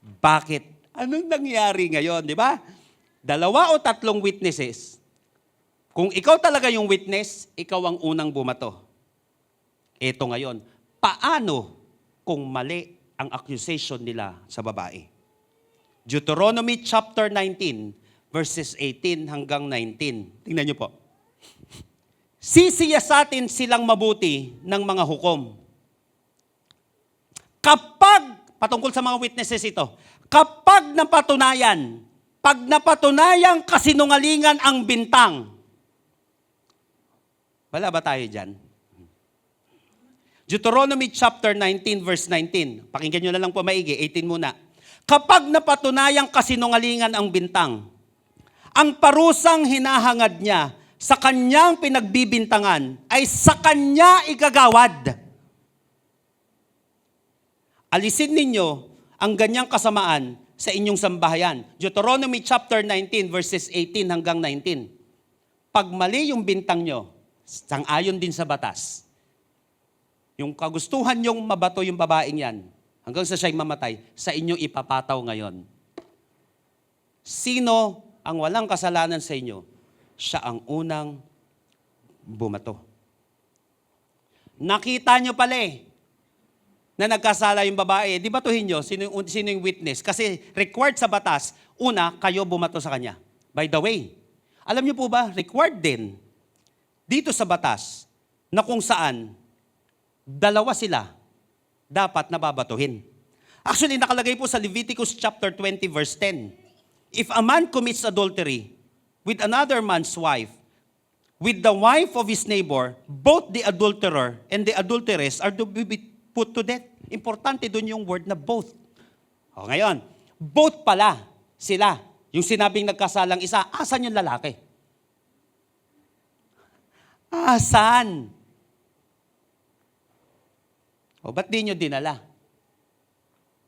Bakit? Anong nangyari ngayon, di ba? 2 o 3 witnesses. Kung ikaw talaga yung witness, ikaw ang unang bumato. Ito ngayon, paano kung mali ang accusation nila sa babae? Deuteronomy chapter 19, verses 18 hanggang 19. Tingnan niyo po. Sisiyasatin silang mabuti ng mga hukom. Patungkol sa mga witnesses ito, kapag napatunayang kasinungalingan ang bintang, wala ba tayo dyan? Deuteronomy chapter 19, verse 19. Pakinggan nyo na lang po maigi, 18 muna. Kapag napatunayang kasinungalingan ang bintang, ang parusang hinahangad niya sa kanyang pinagbibintangan ay sa kanya igagawad. Alisin ninyo ang ganyang kasamaan sa inyong sambahayan. Deuteronomy chapter 19, verses 18 hanggang 19. Pag mali yung bintang nyo, sang-ayon din sa batas, yung kagustuhan nyong mabato yung babaeng yan, hanggang sa siya'y mamatay, sa inyo ipapataw ngayon. Sino ang walang kasalanan sa inyo? Siya ang unang bumato. Nakita nyo pala na nagkasala yung babae, di batuhin nyo sino yung witness. Kasi required sa batas, una, kayo bumato sa kanya. By the way, alam nyo po ba, required din dito sa batas na kung saan dalawa sila dapat nababatuhin. Actually, nakalagay po sa Leviticus chapter 20, verse 10. If a man commits adultery with another man's wife, with the wife of his neighbor, both the adulterer and the adulteress are to be put to death. Importante doon yung word na both. O ngayon, both pala sila. Yung sinabing nagkasalang isa, asan yung lalaki? Asan? O ba't di nyo dinala?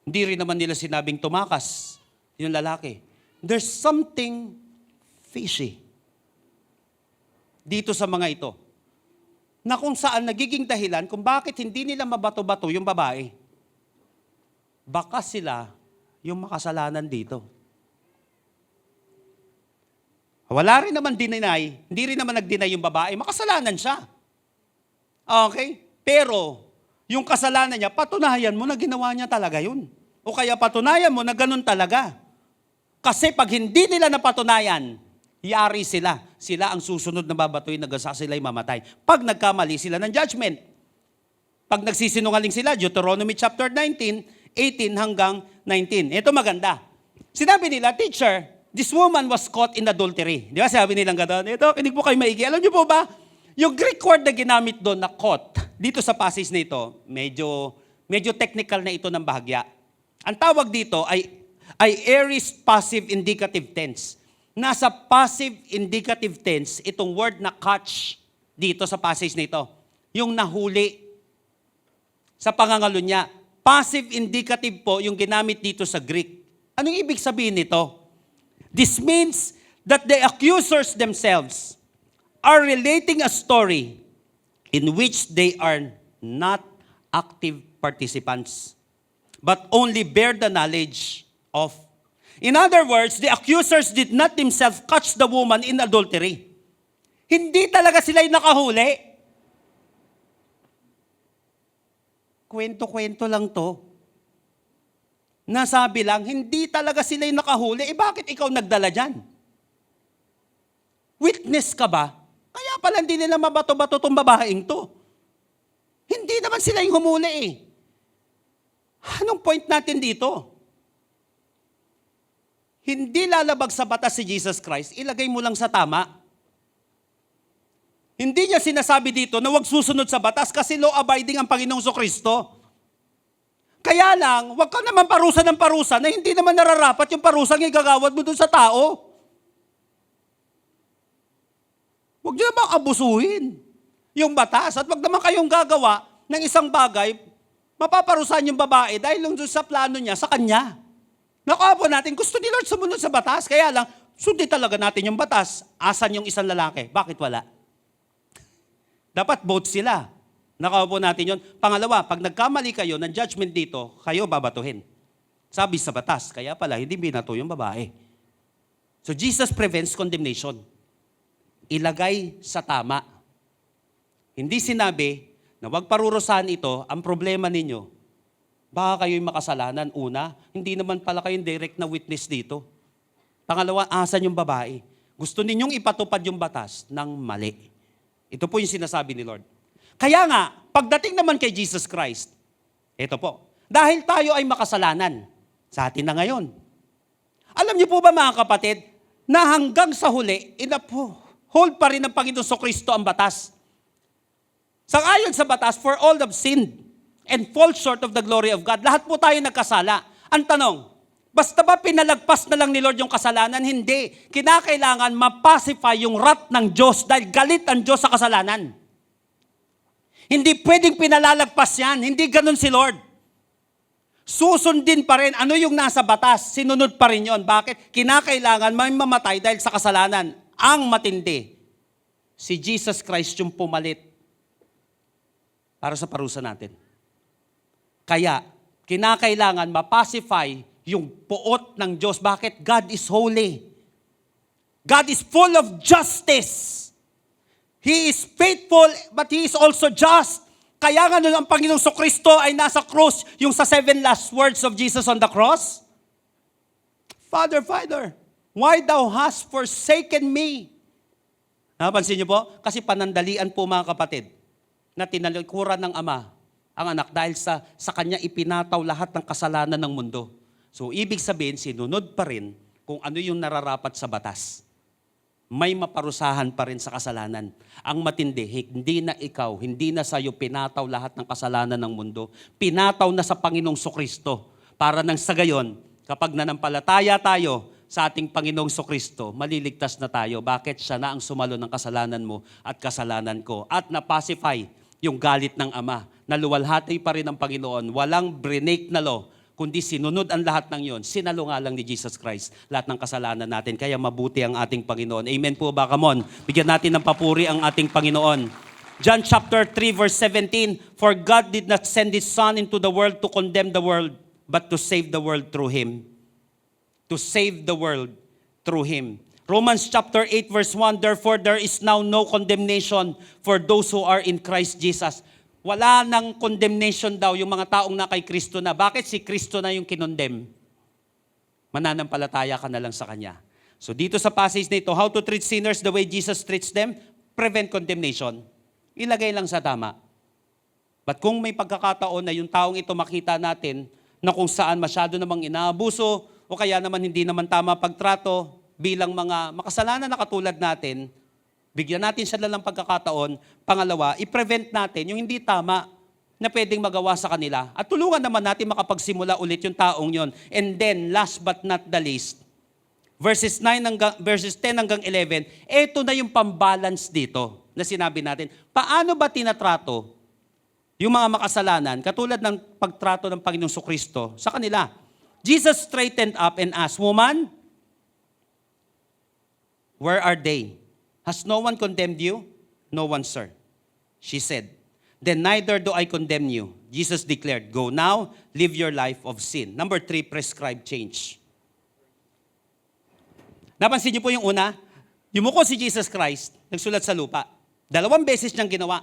Hindi rin naman nila sinabing tumakas yung lalaki. There's something fishy dito sa mga ito, na kung saan nagiging dahilan kung bakit hindi nila mabato-bato yung babae. Baka sila yung makasalanan dito. Wala rin naman dinay, hindi rin naman nag-deny yung babae, makasalanan siya. Okay? Pero, yung kasalanan niya, patunayan mo na ginawa niya talaga yun. O kaya patunayan mo na ganun talaga. Kasi pag hindi nila napatunayan, yari sila. Sila ang susunod na babatoy, nagasa sila'y mamatay. Pag nagkamali sila ng judgment. Pag nagsisinungaling sila, Deuteronomy chapter 19, 18 hanggang 19. Ito maganda. Sinabi nila, teacher, this woman was caught in adultery. Di ba sabi nilang gano'n? Ito, kinig po kayo maigi. Alam niyo po ba, yung Greek word na ginamit doon na caught, dito sa passage na ito, medyo technical na ito ng bahagya. Ang tawag dito ay aorist passive indicative tense. Nasa passive indicative tense, itong word na catch dito sa passage nito. Yung nahuli sa pangangalo niya. Passive indicative po yung ginamit dito sa Greek. Anong ibig sabihin nito? This means that the accusers themselves are relating a story in which they are not active participants, but only bear the knowledge of. In other words, the accusers did not themselves catch the woman in adultery. Hindi talaga sila'y nakahuli. Kwento-kwento lang to. Nasabi lang, hindi talaga sila'y nakahuli. Bakit ikaw nagdala dyan? Witness ka ba? Kaya pala hindi nila mabato-bato tong babaeng to. Hindi naman sila yung humuli eh. Anong point natin dito? Hindi lalabag sa batas si Jesus Christ, ilagay mo lang sa tama. Hindi niya sinasabi dito na huwag susunod sa batas kasi law-abiding ang Panginoong Kristo. Kaya lang, huwag ka naman parusa ng parusa na hindi naman nararapat yung parusang igagawad mo dun sa tao. Huwag niyo naman abusuhin yung batas at huwag naman kayong gagawa ng isang bagay, mapaparusahan yung babae dahil lang dun sa plano niya, sa kanya. Nakuha po natin, gusto ni Lord sumunod sa batas, kaya lang, sundin talaga natin yung batas. Asan yung isang lalaki? Bakit wala? Dapat both sila. Nakuha po natin yun. Pangalawa, pag nagkamali kayo ng judgment dito, kayo babatuhin. Sabi sa batas, kaya pala, hindi binato yung babae. So Jesus prevents condemnation. Ilagay sa tama. Hindi sinabi na wag parurusahan ito, ang problema ninyo, baka kayo'y makasalanan. Una, hindi naman pala kayong direct na witness dito. Pangalawa, asan yung babae? Gusto ninyong ipatupad yung batas ng mali. Ito po yung sinasabi ni Lord. Kaya nga, pagdating naman kay Jesus Christ, ito po, dahil tayo ay makasalanan, sa atin na ngayon. Alam niyo po ba mga kapatid, na hanggang sa huli, hold pa rin ng Panginoon Kristo ang batas. Sang-ayon sa batas, for all have sinned and fall short of the glory of God. Lahat po tayo nagkasala. Ang tanong, basta ba pinalagpas na lang ni Lord yung kasalanan? Hindi. Kinakailangan mapacify yung wrath ng Diyos dahil galit ang Diyos sa kasalanan. Hindi pwedeng pinalalagpas yan. Hindi ganun si Lord. Susundin pa rin. Ano yung nasa batas? Sinunod pa rin yon. Bakit? Kinakailangan may mamatay dahil sa kasalanan. Ang matindi, si Jesus Christ yung pumalit para sa parusa natin. Kaya, kinakailangan mapacify yung puot ng Diyos. Bakit? God is holy. God is full of justice. He is faithful, but He is also just. Kaya nga nun ang Panginoong Kristo ay nasa cross, yung sa 7 last words of Jesus on the cross. Father, Father, why thou hast forsaken me? Napansin niyo po? Kasi panandalian po mga kapatid, na tinalikuran ng Ama ang anak dahil sa kanya ipinataw lahat ng kasalanan ng mundo. So, ibig sabihin, sinunod pa rin kung ano yung nararapat sa batas. may maparusahan pa rin sa kasalanan. Ang matindi, hindi na ikaw, hindi na sa'yo pinataw lahat ng kasalanan ng mundo. Pinataw na sa Panginoong Sokristo. Para nang sa gayon, kapag nanampalataya tayo sa ating Panginoong Sokristo, maliligtas na tayo. Bakit? Siya na ang sumalo ng kasalanan mo at kasalanan ko. At napacify yung galit ng Ama. Naluwalhati pa rin ang Panginoon. Walang break na law, kundi sinunod ang lahat ng yon. Sinalo nga lang ni Jesus Christ lahat ng kasalanan natin. Kaya mabuti ang ating Panginoon. Amen po ba? Come on. Bigyan natin ng papuri ang ating Panginoon. John chapter 3 verse 17, For God did not send His Son into the world to condemn the world, but to save the world through Him. To save the world through Him. Romans chapter 8 verse 1, Therefore there is now no condemnation for those who are in Christ Jesus. Wala nang condemnation daw yung mga taong na kay Kristo na. Bakit si Kristo na yung kinondem? Mananampalataya ka na lang sa Kanya. So dito sa passage na ito, how to treat sinners the way Jesus treats them, prevent condemnation. Ilagay lang sa tama. But kung may pagkakataon na yung taong ito makita natin na kung saan masyado namang inaabuso o kaya naman hindi naman tama pagtrato bilang mga makasalanan na katulad natin, bigyan natin siya lang ng pagkakataon. Pangalawa, i-prevent natin yung hindi tama na pwedeng magawa sa kanila. At tulungan naman natin makapagsimula ulit yung taong yon. And then, last but not the least, verses 10 hanggang 11, eto na yung pambalance dito na sinabi natin. Paano ba tinatrato yung mga makasalanan katulad ng pagtrato ng Panginoong Sokristo sa kanila? Jesus straightened up and asked, Woman, where are they? Has no one condemned you? No one, sir. She said, Then neither do I condemn you. Jesus declared, Go now, live your life of sin. Number 3, prescribed change. Napansin niyo po yung una? Yumuko si Jesus Christ, nagsulat sa lupa. 2 beses niyang ginawa.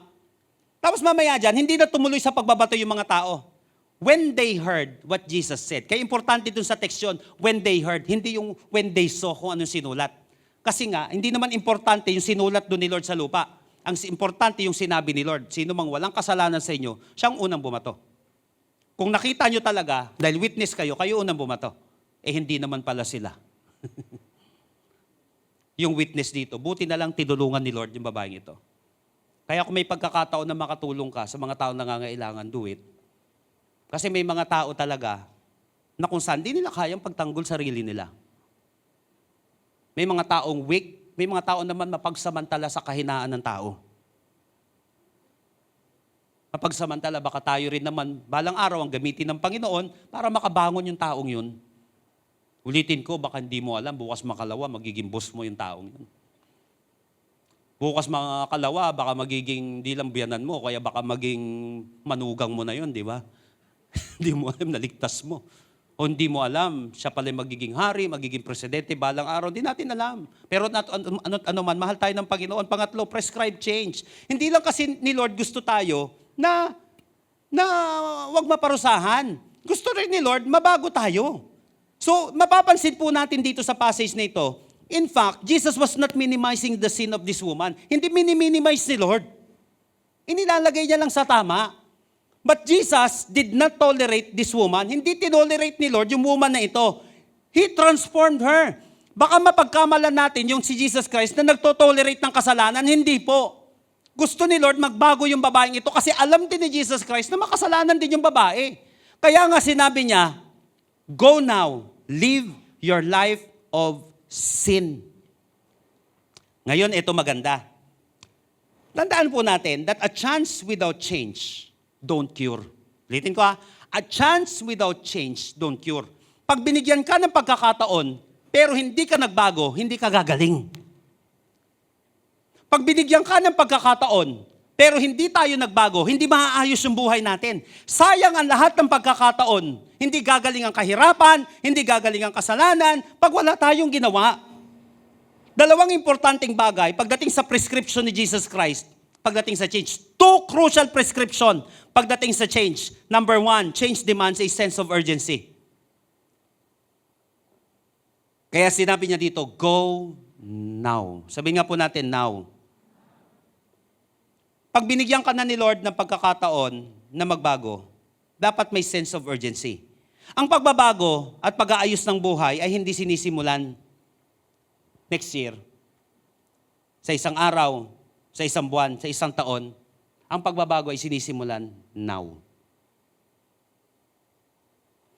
Tapos mamaya dyan, hindi na tumuloy sa pagbabato yung mga tao. When they heard what Jesus said. Kaya importante dun sa text yun, when they heard, hindi yung when they saw kung anong sinulat. Kasi nga, hindi naman importante yung sinulat doon ni Lord sa lupa. Ang importante yung sinabi ni Lord. Sino mang walang kasalanan sa inyo, siyang unang bumato. Kung nakita nyo talaga, dahil witness kayo, kayo unang bumato. Eh hindi naman pala sila. Yung witness dito, buti na lang tinulungan ni Lord yung babaeng ito. Kaya kung may pagkakataon na makatulong ka sa mga tao nangangailangan, do it. Kasi may mga tao talaga na kung saan di nila kayang pagtanggol sarili nila. May mga taong weak, may mga tao naman mapagsamantala sa kahinaan ng tao. Mapagsamantala, baka tayo rin naman balang araw ang gamitin ng Panginoon para makabangon yung taong yun. Ulitin ko, baka hindi mo alam, bukas makalawa, magiging boss mo yung taong yun. Bukas makalawa, baka magiging di lang biyanan mo, kaya baka maging manugang mo na yun, di ba? Hindi mo alam, naligtas mo. O hindi mo alam, siya pala magiging hari, magiging presidente, balang araw, hindi natin alam. Pero ano man, mahal tayo ng Panginoon. Pangatlo, prescribed change. Hindi lang kasi ni Lord gusto tayo na wag maparusahan. Gusto rin ni Lord, mabago tayo. So, mapapansin po natin dito sa passage na ito, in fact, Jesus was not minimizing the sin of this woman. Hindi minimize ni Lord. Inilalagay niya lang sa tama. But Jesus did not tolerate this woman. Hindi tinolerate ni Lord yung woman na ito. He transformed her. Baka mapagkamalan natin yung si Jesus Christ na nagtotolerate ng kasalanan. Hindi po. Gusto ni Lord magbago yung babaeng ito kasi alam din ni Jesus Christ na makasalanan din yung babae. Kaya nga sinabi niya, Go now, live your life of sin. Ngayon, ito maganda. Tandaan po natin that a chance without change don't cure. Ulitin ko a chance without change don't cure. Pag binigyan ka ng pagkakataon, pero hindi ka nagbago, hindi ka gagaling. Pag binigyan ka ng pagkakataon, pero hindi tayo nagbago, hindi maaayos yung buhay natin. Sayang ang lahat ng pagkakataon. Hindi gagaling ang kahirapan, hindi gagaling ang kasalanan, pag wala tayong ginawa. 2 importanteng bagay pagdating sa prescription ni Jesus Christ, pagdating sa change. 2 crucial prescription pagdating sa change. Number 1, change demands a sense of urgency. Kaya sinabi niya dito, go now. Sabihin nga po natin, now. Pag binigyan ka na ni Lord ng pagkakataon na magbago, dapat may sense of urgency. Ang pagbabago at pag-aayos ng buhay ay hindi sinisimulan next year. sa isang araw, sa isang buwan, sa isang taon, ang pagbabago ay sinisimulan now.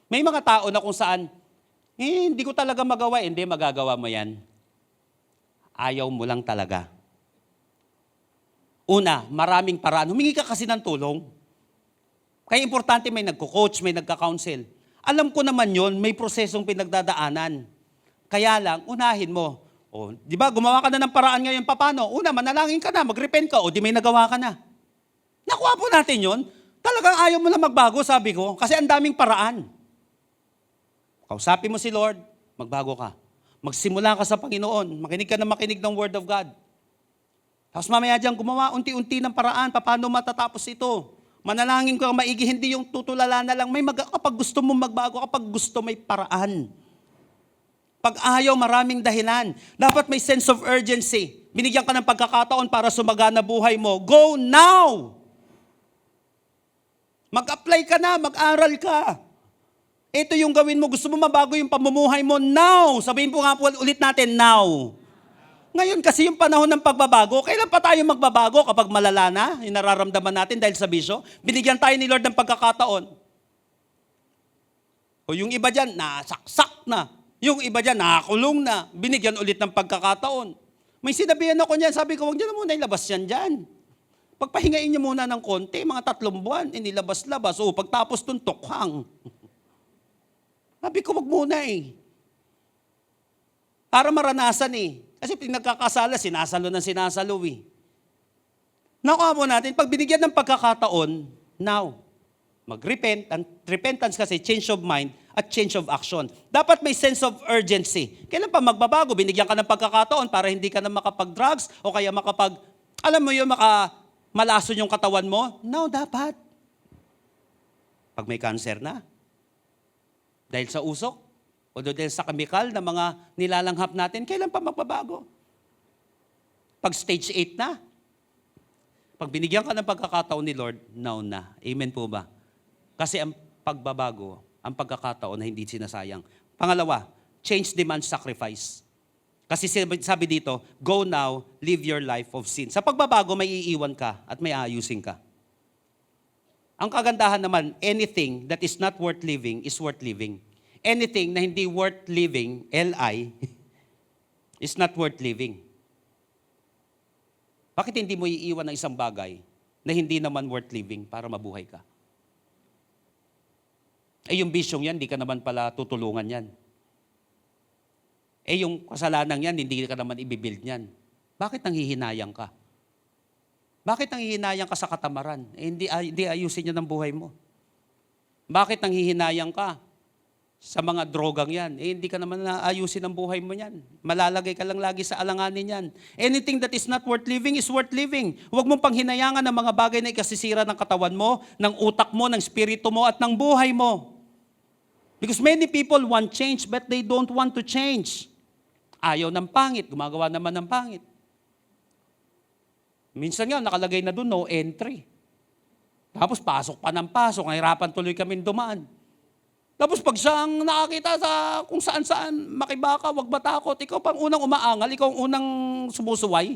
May mga tao na kung saan, hindi ko talaga magawa. Hindi, magagawa mo yan. Ayaw mo lang talaga. Una, maraming paraan. Humingi ka kasi ng tulong. Kaya importante may nagko-coach, may nagka-counsel. Alam ko naman yon, may prosesong pinagdadaanan. Kaya lang, unahin mo. O, di ba, gumawa ka na ng paraan ngayon, paano? Una, manalangin ka na, mag-repent ka, o di may nagawa ka na. Nakuha po natin yon. Talagang ayaw mo na magbago, sabi ko, kasi ang daming paraan. Kausapin mo si Lord, magbago ka. Magsimula ka sa Panginoon, makinig ka na makinig ng Word of God. Tapos mamaya dyan, gumawa unti-unti ng paraan, paano matatapos ito. Manalangin ko ang maigi, hindi yung tutulala na lang. Kapag gusto mo magbago, kapag gusto may paraan. Pag ayaw, maraming dahilan. Dapat may sense of urgency. Binigyan ka ng pagkakataon para sumagana buhay mo. Go now! Mag-apply ka na, mag-aral ka. Ito yung gawin mo. Gusto mo mabago yung pamumuhay mo now. Sabihin po nga po ulit natin, now. Ngayon kasi yung panahon ng pagbabago, kailan pa tayo magbabago kapag malala na, yung nararamdaman natin dahil sa bisyo? Binigyan tayo ni Lord ng pagkakataon. O yung iba dyan, nasaksak na. Yung iba dyan, nakakulong na. Binigyan ulit ng pagkakataon. May sinabihan ako niyan, sabi ko, huwag niyo na muna ilabas yan dyan. Pagpahingain niyo muna ng konti, mga 3 buwan, inilabas-labas. O pagtapos dun, tukhang. Sabi ko, wag muna eh. Para maranasan eh. Kasi pinagkakasala, sinasalo eh. Nakuha mo natin, pag binigyan ng pagkakataon, now, mag-repent. Repentance kasi, change of mind at change of action. Dapat may sense of urgency. Kailan pa magbabago? Binigyan ka ng pagkakataon para hindi ka na makapag-drugs o kaya alam mo yun, malason yung katawan mo? No, dapat. Pag may cancer na, dahil sa usok, o dahil sa chemical na mga nilalanghap natin, kailan pa magbabago? Pag stage 8 na, pag binigyan ka ng pagkakataon ni Lord, now na. Amen po ba? Kasi ang pagbabago, ang pagkakataon na hindi sinasayang. Pangalawa, change demands sacrifice. Kasi sabi dito, go now, live your life of sin. Sa pagbabago, may iiwan ka at may aayusin ka. Ang kagandahan naman, anything that is not worth living is worth living. Anything na hindi worth living, L-I, is not worth living. Bakit hindi mo iiwan ng isang bagay na hindi naman worth living para mabuhay ka? Yung bisyong yan, hindi ka naman pala tutulungan yan. Yung kasalanan yan, hindi ka naman ibibuild yan. Bakit nanghihinayang ka? Bakit nanghihinayang ka sa katamaran? Hindi ayusin niya ng buhay mo. Bakit nanghihinayang ka sa mga drogang yan? Hindi ka naman naayusin ang buhay mo yan. Malalagay ka lang lagi sa alanganin yan. Anything that is not worth living is worth living. Huwag mong panghinayangan ng mga bagay na ikasisira ng katawan mo, ng utak mo, ng spirito mo, at ng buhay mo. Because many people want change, but they don't want to change. Ayaw ng pangit, gumagawa naman ng pangit. Minsan nga, nakalagay na doon, no entry. Tapos pasok pa ng pasok, nahirapan tuloy kami dumaan. Tapos pag siyang nakakita sa kung saan-saan, makibaka, wag matakot, ikaw pang unang umaangal, ikaw ang unang sumusuway.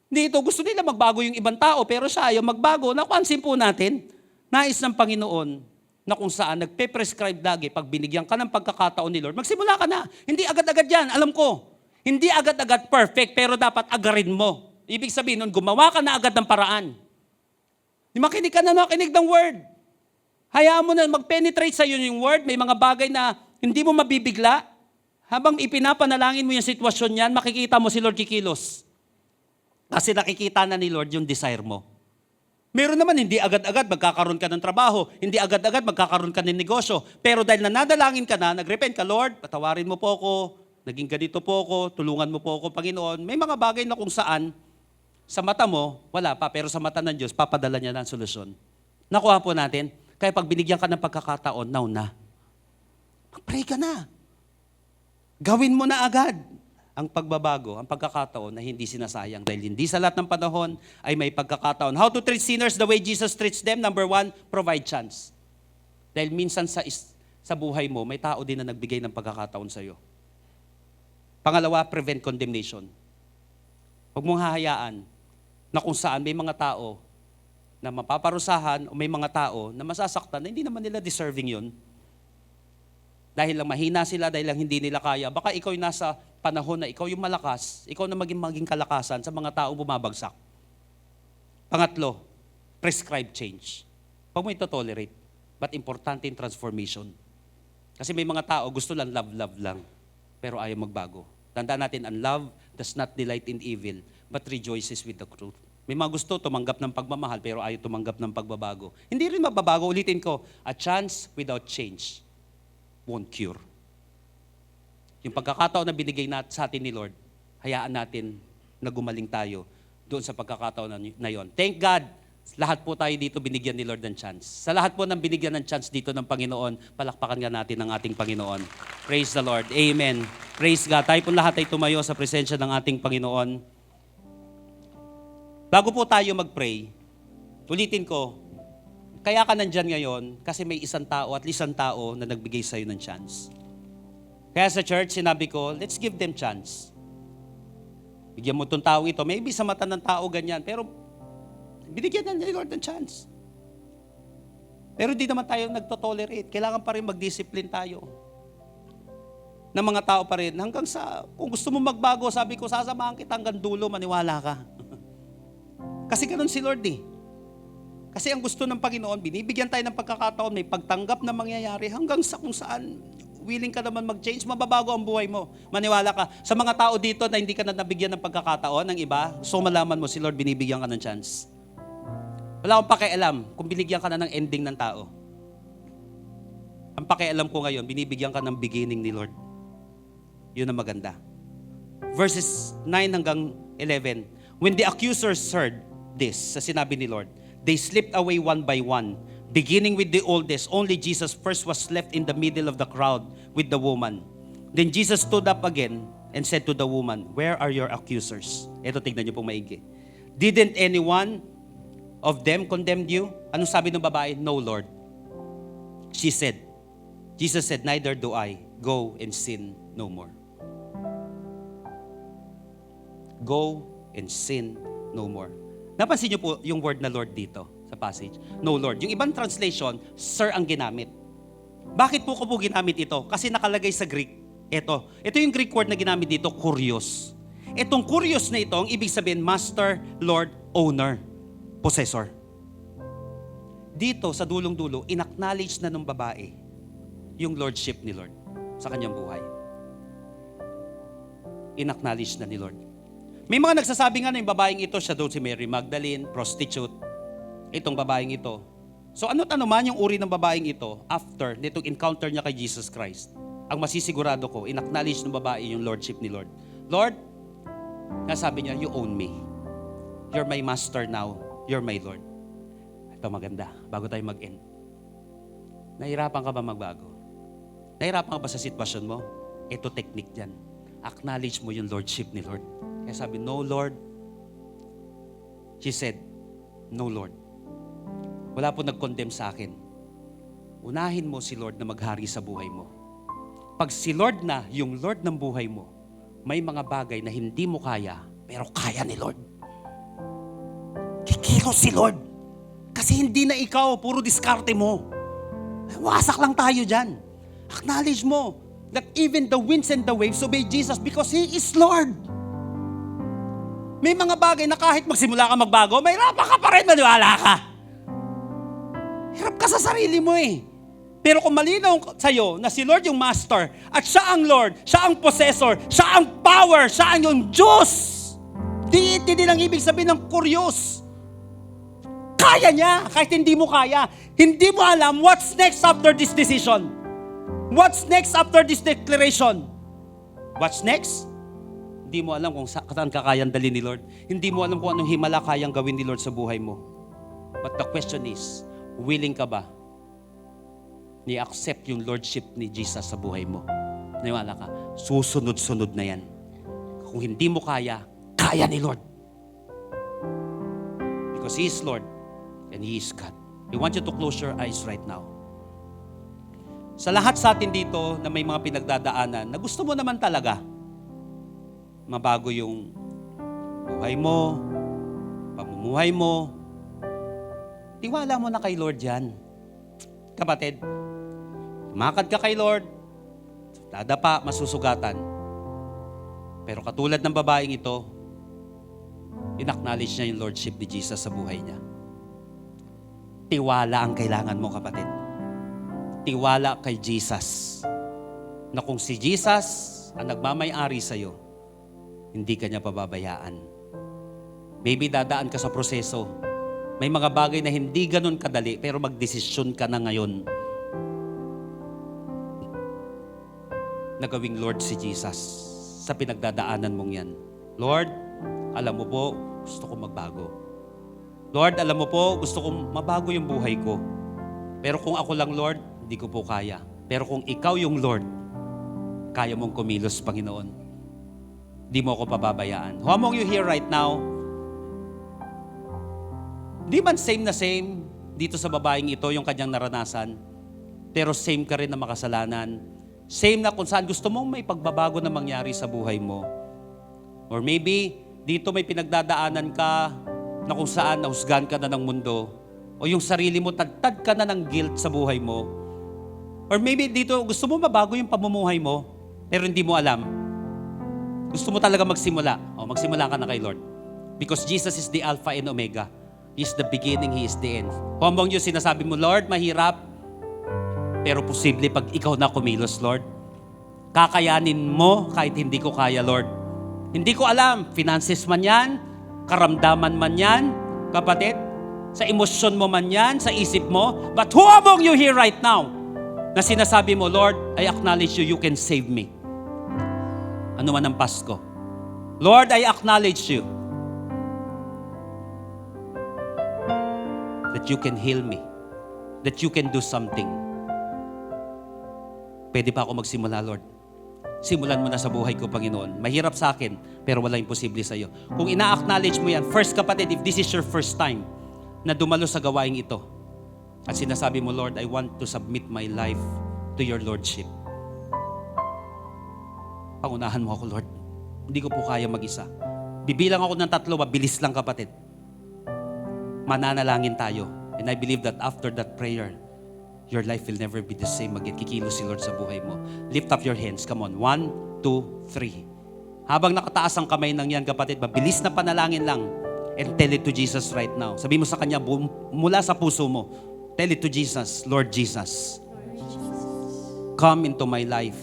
Dito, gusto nila magbago yung ibang tao, pero siya ayaw magbago. Napansin po natin, nais ng Panginoon na kung saan nagpe-prescribe lagi, pag binigyan ka ng pagkakataon ni Lord, magsimula ka na. Hindi agad-agad yan, alam ko. Hindi agad-agad perfect, pero dapat agarin mo. Ibig sabihin nun, gumawa ka na agad ng paraan. Makinig ka na makinig ng word. Hayaan mo na mag-penetrate sa iyo yung word. May mga bagay na hindi mo mabibigla. Habang ipinapanalangin mo yung sitwasyon yan, makikita mo si Lord kikilos. Kasi nakikita na ni Lord yung desire mo. Meron naman, hindi agad-agad magkakaroon ka ng trabaho. Hindi agad-agad magkakaroon ka ng negosyo. Pero dahil nanadalangin ka na, nag-repent ka, Lord, patawarin mo po ako, naging ganito po ako, tulungan mo po ako, Panginoon. May mga bagay na kung saan, sa mata mo, wala pa, pero sa mata ng Diyos, papadala niya ng solusyon. Nakuha po natin, kaya pag binigyan ka ng pagkakataon, now na. Mag-pray ka na. Gawin mo na agad ang pagbabago, ang pagkakataon na hindi sinasayang. Dahil hindi sa lahat ng panahon ay may pagkakataon. How to treat sinners the way Jesus treats them? Number 1, provide chance. Dahil minsan sa buhay mo, may tao din na nagbigay ng pagkakataon sa iyo. Pangalawa, prevent condemnation. Huwag mong hahayaan na kung saan may mga tao na mapaparusahan o may mga tao na masasaktan na hindi naman nila deserving yun. Dahil lang mahina sila, dahil lang hindi nila kaya. Baka ikaw yung nasa panahon na ikaw yung malakas, ikaw na maging kalakasan sa mga tao bumabagsak. Pangatlo, prescribe change. Huwag mo ito tolerate. But importante yung transformation. Kasi may mga tao gusto lang love lang, pero ayaw magbago. Tandaan natin, ang love does not delight in evil, but rejoices with the truth. May mga gusto tumanggap ng pagmamahal, pero ayaw tumanggap ng pagbabago. Hindi rin mababago. Ulitin ko, a chance without change won't cure. Yung pagkakataon na binigay sa atin ni Lord, hayaan natin na gumaling tayo doon sa pagkakataon na yon. Thank God, lahat po tayo dito binigyan ni Lord ng chance. Sa lahat po ng binigyan ng chance dito ng Panginoon, palakpakan nga natin ang ating Panginoon. Praise the Lord. Amen. Praise God. Tayo po lahat ay tumayo sa presensya ng ating Panginoon. Bago po tayo mag-pray, ulitin ko, kaya ka nandyan ngayon kasi may isang tao at isang tao na nagbigay sa'yo ng chance. Kaya sa church, sinabi ko, let's give them chance. Bigyan mo itong tao ito. Maybe sa mata ng tao ganyan, pero binigyan na ni Lord ng chance. Pero di naman tayo nagtotolerate. Kailangan pa rin mag-discipline tayo. Ng mga tao pa rin. Hanggang sa, kung gusto mo magbago, sabi ko, sasamahan kita hanggang dulo, maniwala ka. Kasi ganun si Lord eh. Kasi ang gusto ng Panginoon, binibigyan tayo ng pagkakataon, may pagtanggap na mangyayari hanggang sa kung saan willing ka naman mag-change, mababago ang buhay mo. Maniwala ka. Sa mga tao dito na hindi ka na nabigyan ng pagkakataon ng iba, so malaman mo si Lord binibigyan ka ng chance. Wala akong pakialam kung binigyan ka na ng ending ng tao. Ang pakialam ko ngayon, binibigyan ka ng beginning ni Lord. Yun ang maganda. Verses 9 hanggang 11. When the accusers heard this, sa sinabi ni Lord, they slipped away one by one, beginning with the oldest. Only Jesus first was left in the middle of the crowd with the woman. Then Jesus stood up again and said to the woman, where are your accusers? Ito, tignan niyo pong maigi. Didn't anyone of them condemn you? Anong sabi ng babae? No, Lord. Jesus said, neither do I. Go and sin no more. Go and sin no more. Napansin niyo po yung word na Lord dito sa passage? No, Lord. Yung ibang translation, Sir ang ginamit. Bakit po ko ginamit ito? Kasi nakalagay sa Greek, ito yung Greek word na ginamit dito, kurios. Itong kurios na ito, ang ibig sabihin, Master, Lord, Owner, Possessor. Dito, sa dulong-dulo, inacknowledge na ng babae yung Lordship ni Lord sa kanyang buhay. Inacknowledge na ni Lord. May mga nagsasabi nga na yung babaeng ito, siya doon si Mary Magdalene, prostitute. Itong babaeng ito. So ano't ano man yung uri ng babaeng ito after nitong encounter niya kay Jesus Christ, ang masisigurado ko, inacknowledge ng babae yung Lordship ni Lord. Lord, nasabi niya, you own me. You're my master now. You're my Lord. Ito maganda, bago tayo mag-end. Nahirapan ka ba magbago? Nahirapan ka ba sa sitwasyon mo? Ito technique dyan. Acknowledge mo yung Lordship ni Lord. Kaya sabi, no Lord. She said, no Lord. Wala po nag-condemn sa akin. Unahin mo si Lord na maghari sa buhay mo. Pag si Lord na, yung Lord ng buhay mo, may mga bagay na hindi mo kaya, pero kaya ni Lord. Kikilos si Lord. Kasi hindi na ikaw, puro diskarte mo. Wasak lang tayo dyan. Acknowledge mo that even the winds and the waves obey Jesus because He is Lord. May mga bagay na kahit magsimula ka magbago, may hirapan ka pa rin, maniwala ka. Hirap ka sa sarili mo eh. Pero kung malinaw sa'yo na si Lord yung Master at siya ang Lord, siya ang Possessor, siya ang Power, siya ang yung Diyos. Di din ang ibig sabihin ng kuryos. Kaya niya, kahit hindi mo kaya. Hindi mo alam what's next after this decision. What's next after this declaration? What's next? Hindi mo alam kung saan kakayang dalhin ni Lord. Hindi mo alam kung anong himala kayang gawin ni Lord sa buhay mo. But the question is, willing ka ba ni-accept yung Lordship ni Jesus sa buhay mo? Naniwala ka, susunod-sunod na yan. Kung hindi mo kaya, kaya ni Lord. Because He is Lord and He is God. I want you to close your eyes right now. Sa lahat sa atin dito na may mga pinagdadaanan na gusto mo naman talaga mabago yung buhay mo, pamumuhay mo, tiwala mo na kay Lord yan. Kapatid, tumakad ka kay Lord, dadapa, masusugatan. Pero katulad ng babaeng ito, in-acknowledge niya yung Lordship ni Jesus sa buhay niya. Tiwala ang kailangan mo, kapatid. Tiwala kay Jesus. Na kung si Jesus ang nagmamay-ari sa'yo, hindi ka niya pababayaan. Maybe dadaan ka sa proseso. May mga bagay na hindi ganun kadali, pero magdesisyon ka na ngayon na gawing Lord si Jesus sa pinagdadaanan mong yan. Lord, alam mo po, gusto ko magbago. Lord, alam mo po, gusto kong mabago yung buhay ko. Pero kung ako lang, Lord, hindi ko po kaya. Pero kung ikaw yung Lord, kaya mong kumilos, Panginoon. Hindi mo ako pababayaan. Who among you here right now, di man same na same dito sa babaeng ito yung kanyang naranasan, pero same ka rin na makasalanan. Same na kung saan gusto mong may pagbabago na mangyari sa buhay mo. Or maybe, dito may pinagdadaanan ka na kung saan nahusgan ka na ng mundo. O yung sarili mo, tagtad ka na ng guilt sa buhay mo. Or maybe dito, gusto mo mabago yung pamumuhay mo, pero hindi mo alam. Gusto mo talaga magsimula. O, magsimula ka na kay Lord. Because Jesus is the Alpha and Omega. He is the beginning, He is the end. Kung ambang yung sinasabi mo, Lord, mahirap, pero posible pag ikaw na kumilos, Lord. Kakayanin mo kahit hindi ko kaya, Lord. Hindi ko alam, finances man yan, karamdaman man yan, kapatid, sa emosyon mo man yan, sa isip mo, but who among you here right now, na sinasabi mo, Lord, I acknowledge you can save me. Ano man ang Pasko. Lord, I acknowledge you that you can heal me, that you can do something. Pwede pa ako magsimula, Lord. Simulan mo na sa buhay ko, Panginoon. Mahirap sa akin, pero wala imposible sa iyo. Kung ina-acknowledge mo yan, first kapatid, if this is your first time na dumalo sa gawaing ito, at sinasabi mo, Lord, I want to submit my life to your Lordship. Pangunahan mo ako, Lord. Hindi ko po kaya mag-isa. Bibilang ako ng 3, mabilis lang, kapatid. Mananalangin tayo. And I believe that after that prayer, your life will never be the same again. Kikilos si Lord sa buhay mo. Lift up your hands. Come on. 1, 2, 3. Habang nakataas ang kamay ng yan, kapatid, mabilis na panalangin lang. And tell it to Jesus right now. Sabi mo sa Kanya, mula sa puso mo, tell it to Jesus, Lord Jesus, come into my life.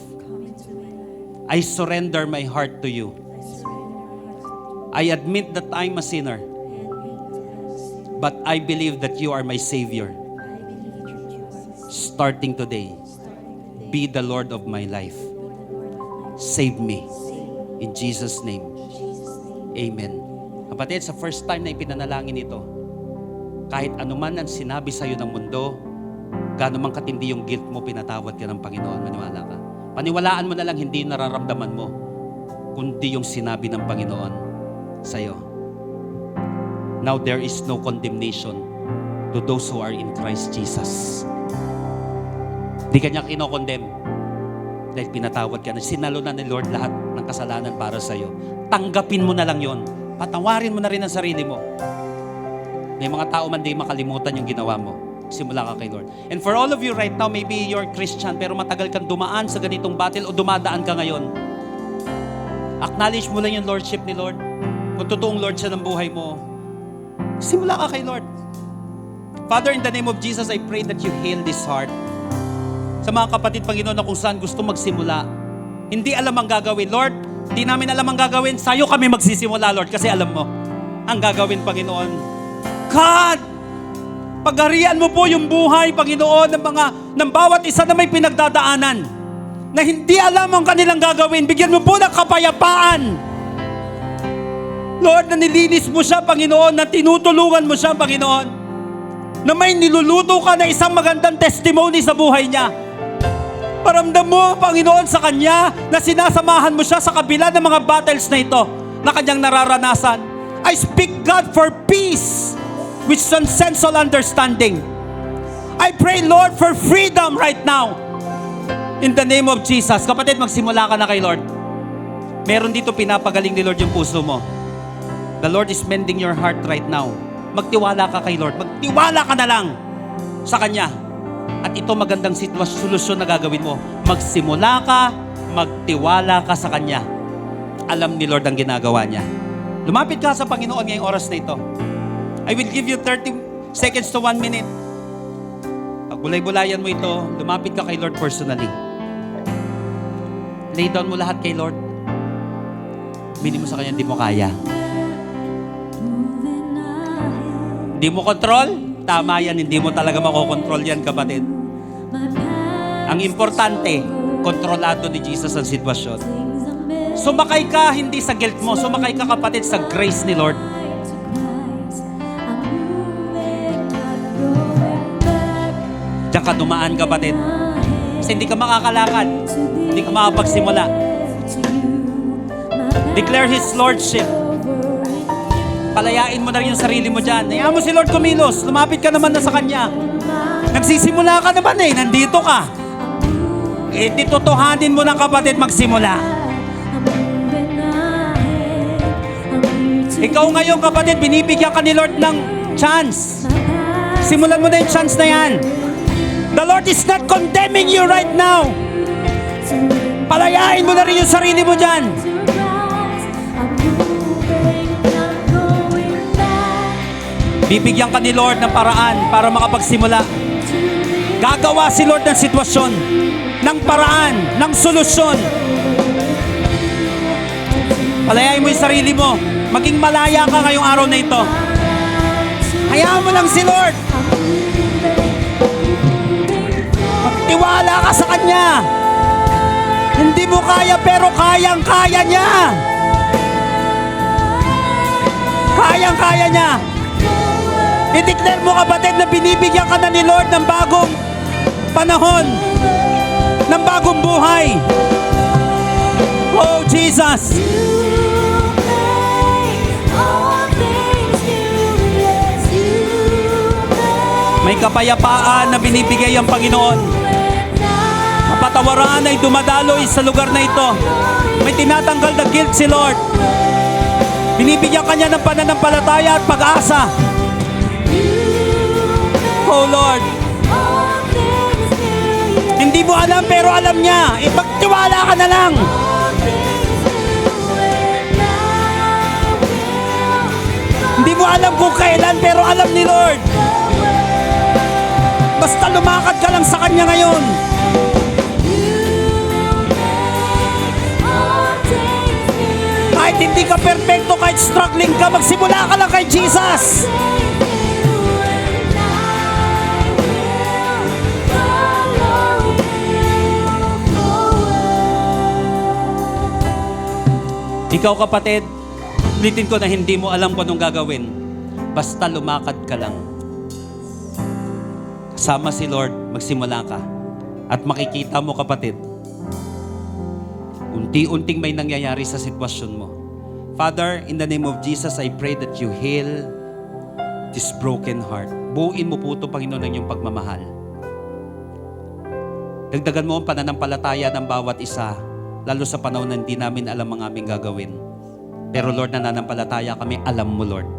I surrender my heart to you. I admit that I'm a sinner. But I believe that you are my Savior. Starting today, be the Lord of my life. Save me. In Jesus' name. Amen. Kapatid, sa first time na ipinanalangin ito, kahit anuman ang sinabi sa'yo ng mundo, gaano man katindi yung guilt mo, pinatawad ka ng Panginoon. Maniwala ka. Paniwalaan mo na lang hindi nararamdaman mo, kundi yung sinabi ng Panginoon sa'yo. Now there is no condemnation to those who are in Christ Jesus. Di ka niya kinokondem dahil pinatawad ka na. Sinalo na ni Lord lahat ng kasalanan para sa'yo. Tanggapin mo na lang yon. Patawarin mo na rin ang sarili mo. May mga tao man di makalimutan yung ginawa mo. Simula ka kay Lord. And for all of you right now, maybe you're Christian pero matagal kang dumaan sa ganitong battle o dumadaan ka ngayon. Acknowledge mo lang yung Lordship ni Lord. Kung totoong Lord siya ng buhay mo, simula ka kay Lord. Father, in the name of Jesus, I pray that you heal this heart. Sa mga kapatid, Panginoon, na kung saan gusto magsimula, hindi alam ang gagawin. Lord, hindi namin alam ang gagawin. Sa'yo kami magsisimula, Lord, kasi alam mo ang gagawin, Panginoon. God, pagharian mo po yung buhay, Panginoon, ng bawat isa na may pinagdadaanan, na hindi alam ang kanilang gagawin. Bigyan mo po ng kapayapaan. Lord, na nilinis mo siya, Panginoon, na tinutulungan mo siya, Panginoon, na may niluluto ka na isang magandang testimony sa buhay niya. Paramdam mo, Panginoon, sa kanya na sinasamahan mo siya sa kabila ng mga battles na ito na kanyang nararanasan. I speak, God, for peace which transcends all understanding. I pray, Lord, for freedom right now. In the name of Jesus. Kapatid, magsimula ka na kay Lord. Meron dito pinapagaling ni Lord yung puso mo. The Lord is mending your heart right now. Magtiwala ka kay Lord. Magtiwala ka na lang sa Kanya. At ito magandang solusyon na gagawin mo. Magsimula ka, magtiwala ka sa Kanya. Alam ni Lord ang ginagawa niya. Lumapit ka sa Panginoon ngayong oras na ito. I will give you 30 seconds to 1 minute. Pag bulay-bulayan mo ito, lumapit ka kay Lord personally. Lay down mo lahat kay Lord. Binin mo sa Kanya, hindi mo kaya. Hindi mo control? Tama yan, hindi mo talaga makokontrol yan, kapatid. Ang importante, kontrolado ni Jesus ang sitwasyon. Sumakay ka, hindi sa guilt mo. Sumakay ka, kapatid, sa grace ni Lord. Diyan ka dumaan, kapatid. Kasi hindi ka makakalakad. Hindi ka makapagsimula. Declare His Lordship. Palayain mo na rin yung sarili mo dyan. Hayaan mo si Lord kumilos. Lumapit ka naman na sa Kanya. Nagsisimula ka naman eh. Nandito ka. Eh, titutuhanin mo ng kapatid magsimula. Ikaw ngayon, kapatid, binibigyan ka ni Lord ng chance. Simulan mo na yung chance na yan. The Lord is not condemning you right now. Palayain mo na rin yung sarili mo dyan. Bibigyan ka ni Lord ng paraan para makapagsimula. Gagawa si Lord ng sitwasyon, ng paraan, ng solusyon. Palayain mo yung sarili mo. Maging malaya ka ngayong araw na ito. Hayaan mo lang si Lord. Magtiwala ka sa Kanya. Hindi mo kaya pero kayang-kaya niya. Kayang-kaya niya. I-declare mo, kapatid, na binibigyan ka na ni Lord ng bagong panahon, ng bagong buhay. Oh, Jesus! May kapayapaan na binibigay ang Panginoon. Kapatawaran ay dumadaloy sa lugar na ito. May tinatanggal na guilt si Lord. Binibigyan ka niya ng pananampalataya at pag-asa. Oh Lord, hindi mo alam pero alam niya. Ipagtiwala ka na lang. Hindi mo alam kung kailan pero alam ni Lord. Basta lumakad ka lang sa Kanya ngayon. Kahit hindi ka perfecto, kahit struggling ka, magsimula ka lang kay Jesus. Ikaw, kapatid, ulitin ko na hindi mo alam kung anong gagawin. Basta lumakad ka lang. Kasama si Lord, magsimula ka. At makikita mo, kapatid, unti-unting may nangyayari sa sitwasyon mo. Father, in the name of Jesus, I pray that you heal this broken heart. Buuin mo po ito, Panginoon, ng iyong pagmamahal. Dagdagan mo ang pananampalataya ng bawat isa, lalo sa panahon na hindi namin alam ang aming gagawin. Pero Lord, nananampalataya kami, alam mo, Lord.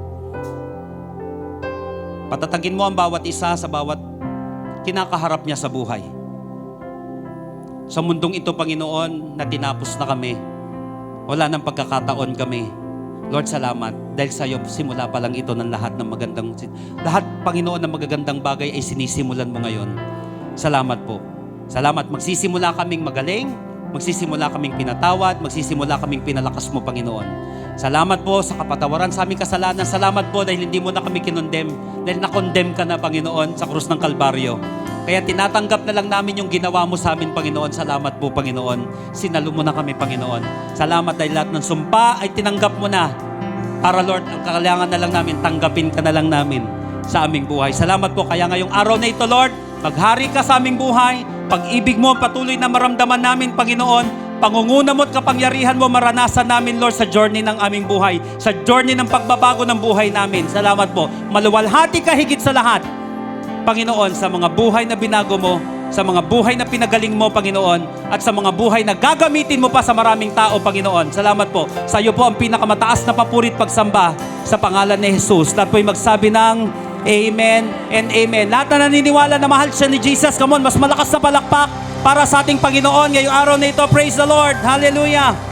Patatagin mo ang bawat isa sa bawat kinakaharap niya sa buhay. Sa mundong ito, Panginoon, na tinapos na kami, wala nang pagkakataon kami. Lord, salamat. Dahil sa iyo, simula pa lang ito ng lahat ng magandang, lahat, Panginoon, ng magagandang bagay ay sinisimulan mo ngayon. Salamat po. Salamat. Magsisimula kaming magaling, magsisimula kaming pinatawad, magsisimula kaming pinalakas mo, Panginoon. Salamat po sa kapatawaran sa aming kasalanan. Salamat po dahil hindi mo na kami kinondem, dahil nakondem ka na, Panginoon, sa krus ng Kalbaryo. Kaya tinatanggap na lang namin yung ginawa mo sa amin, Panginoon. Salamat po, Panginoon. Sinalo mo na kami, Panginoon. Salamat dahil lahat ng sumpa ay tinanggap mo na. Para, Lord, ang kailangan na lang namin, tanggapin ka na lang namin sa aming buhay. Salamat po. Kaya ngayong araw na ito, Lord, maghari ka sa aming buhay. Pag-ibig mo patuloy na maramdaman namin, Panginoon. Pangunguna mo at kapangyarihan mo maranasan namin, Lord, sa journey ng aming buhay. Sa journey ng pagbabago ng buhay namin. Salamat po. Maluwalhati ka higit sa lahat, Panginoon, sa mga buhay na binago mo, sa mga buhay na pinagaling mo, Panginoon, at sa mga buhay na gagamitin mo pa sa maraming tao, Panginoon. Salamat po. Sa iyo po ang pinakamataas na papurit pagsamba sa pangalan ni Jesus. Lahat po'y magsabi ng Amen and Amen. Lahat na naniniwala na mahal siya ni Jesus, come on, mas malakas na palakpak para sa ating Panginoon ngayong araw na ito. Praise the Lord. Hallelujah.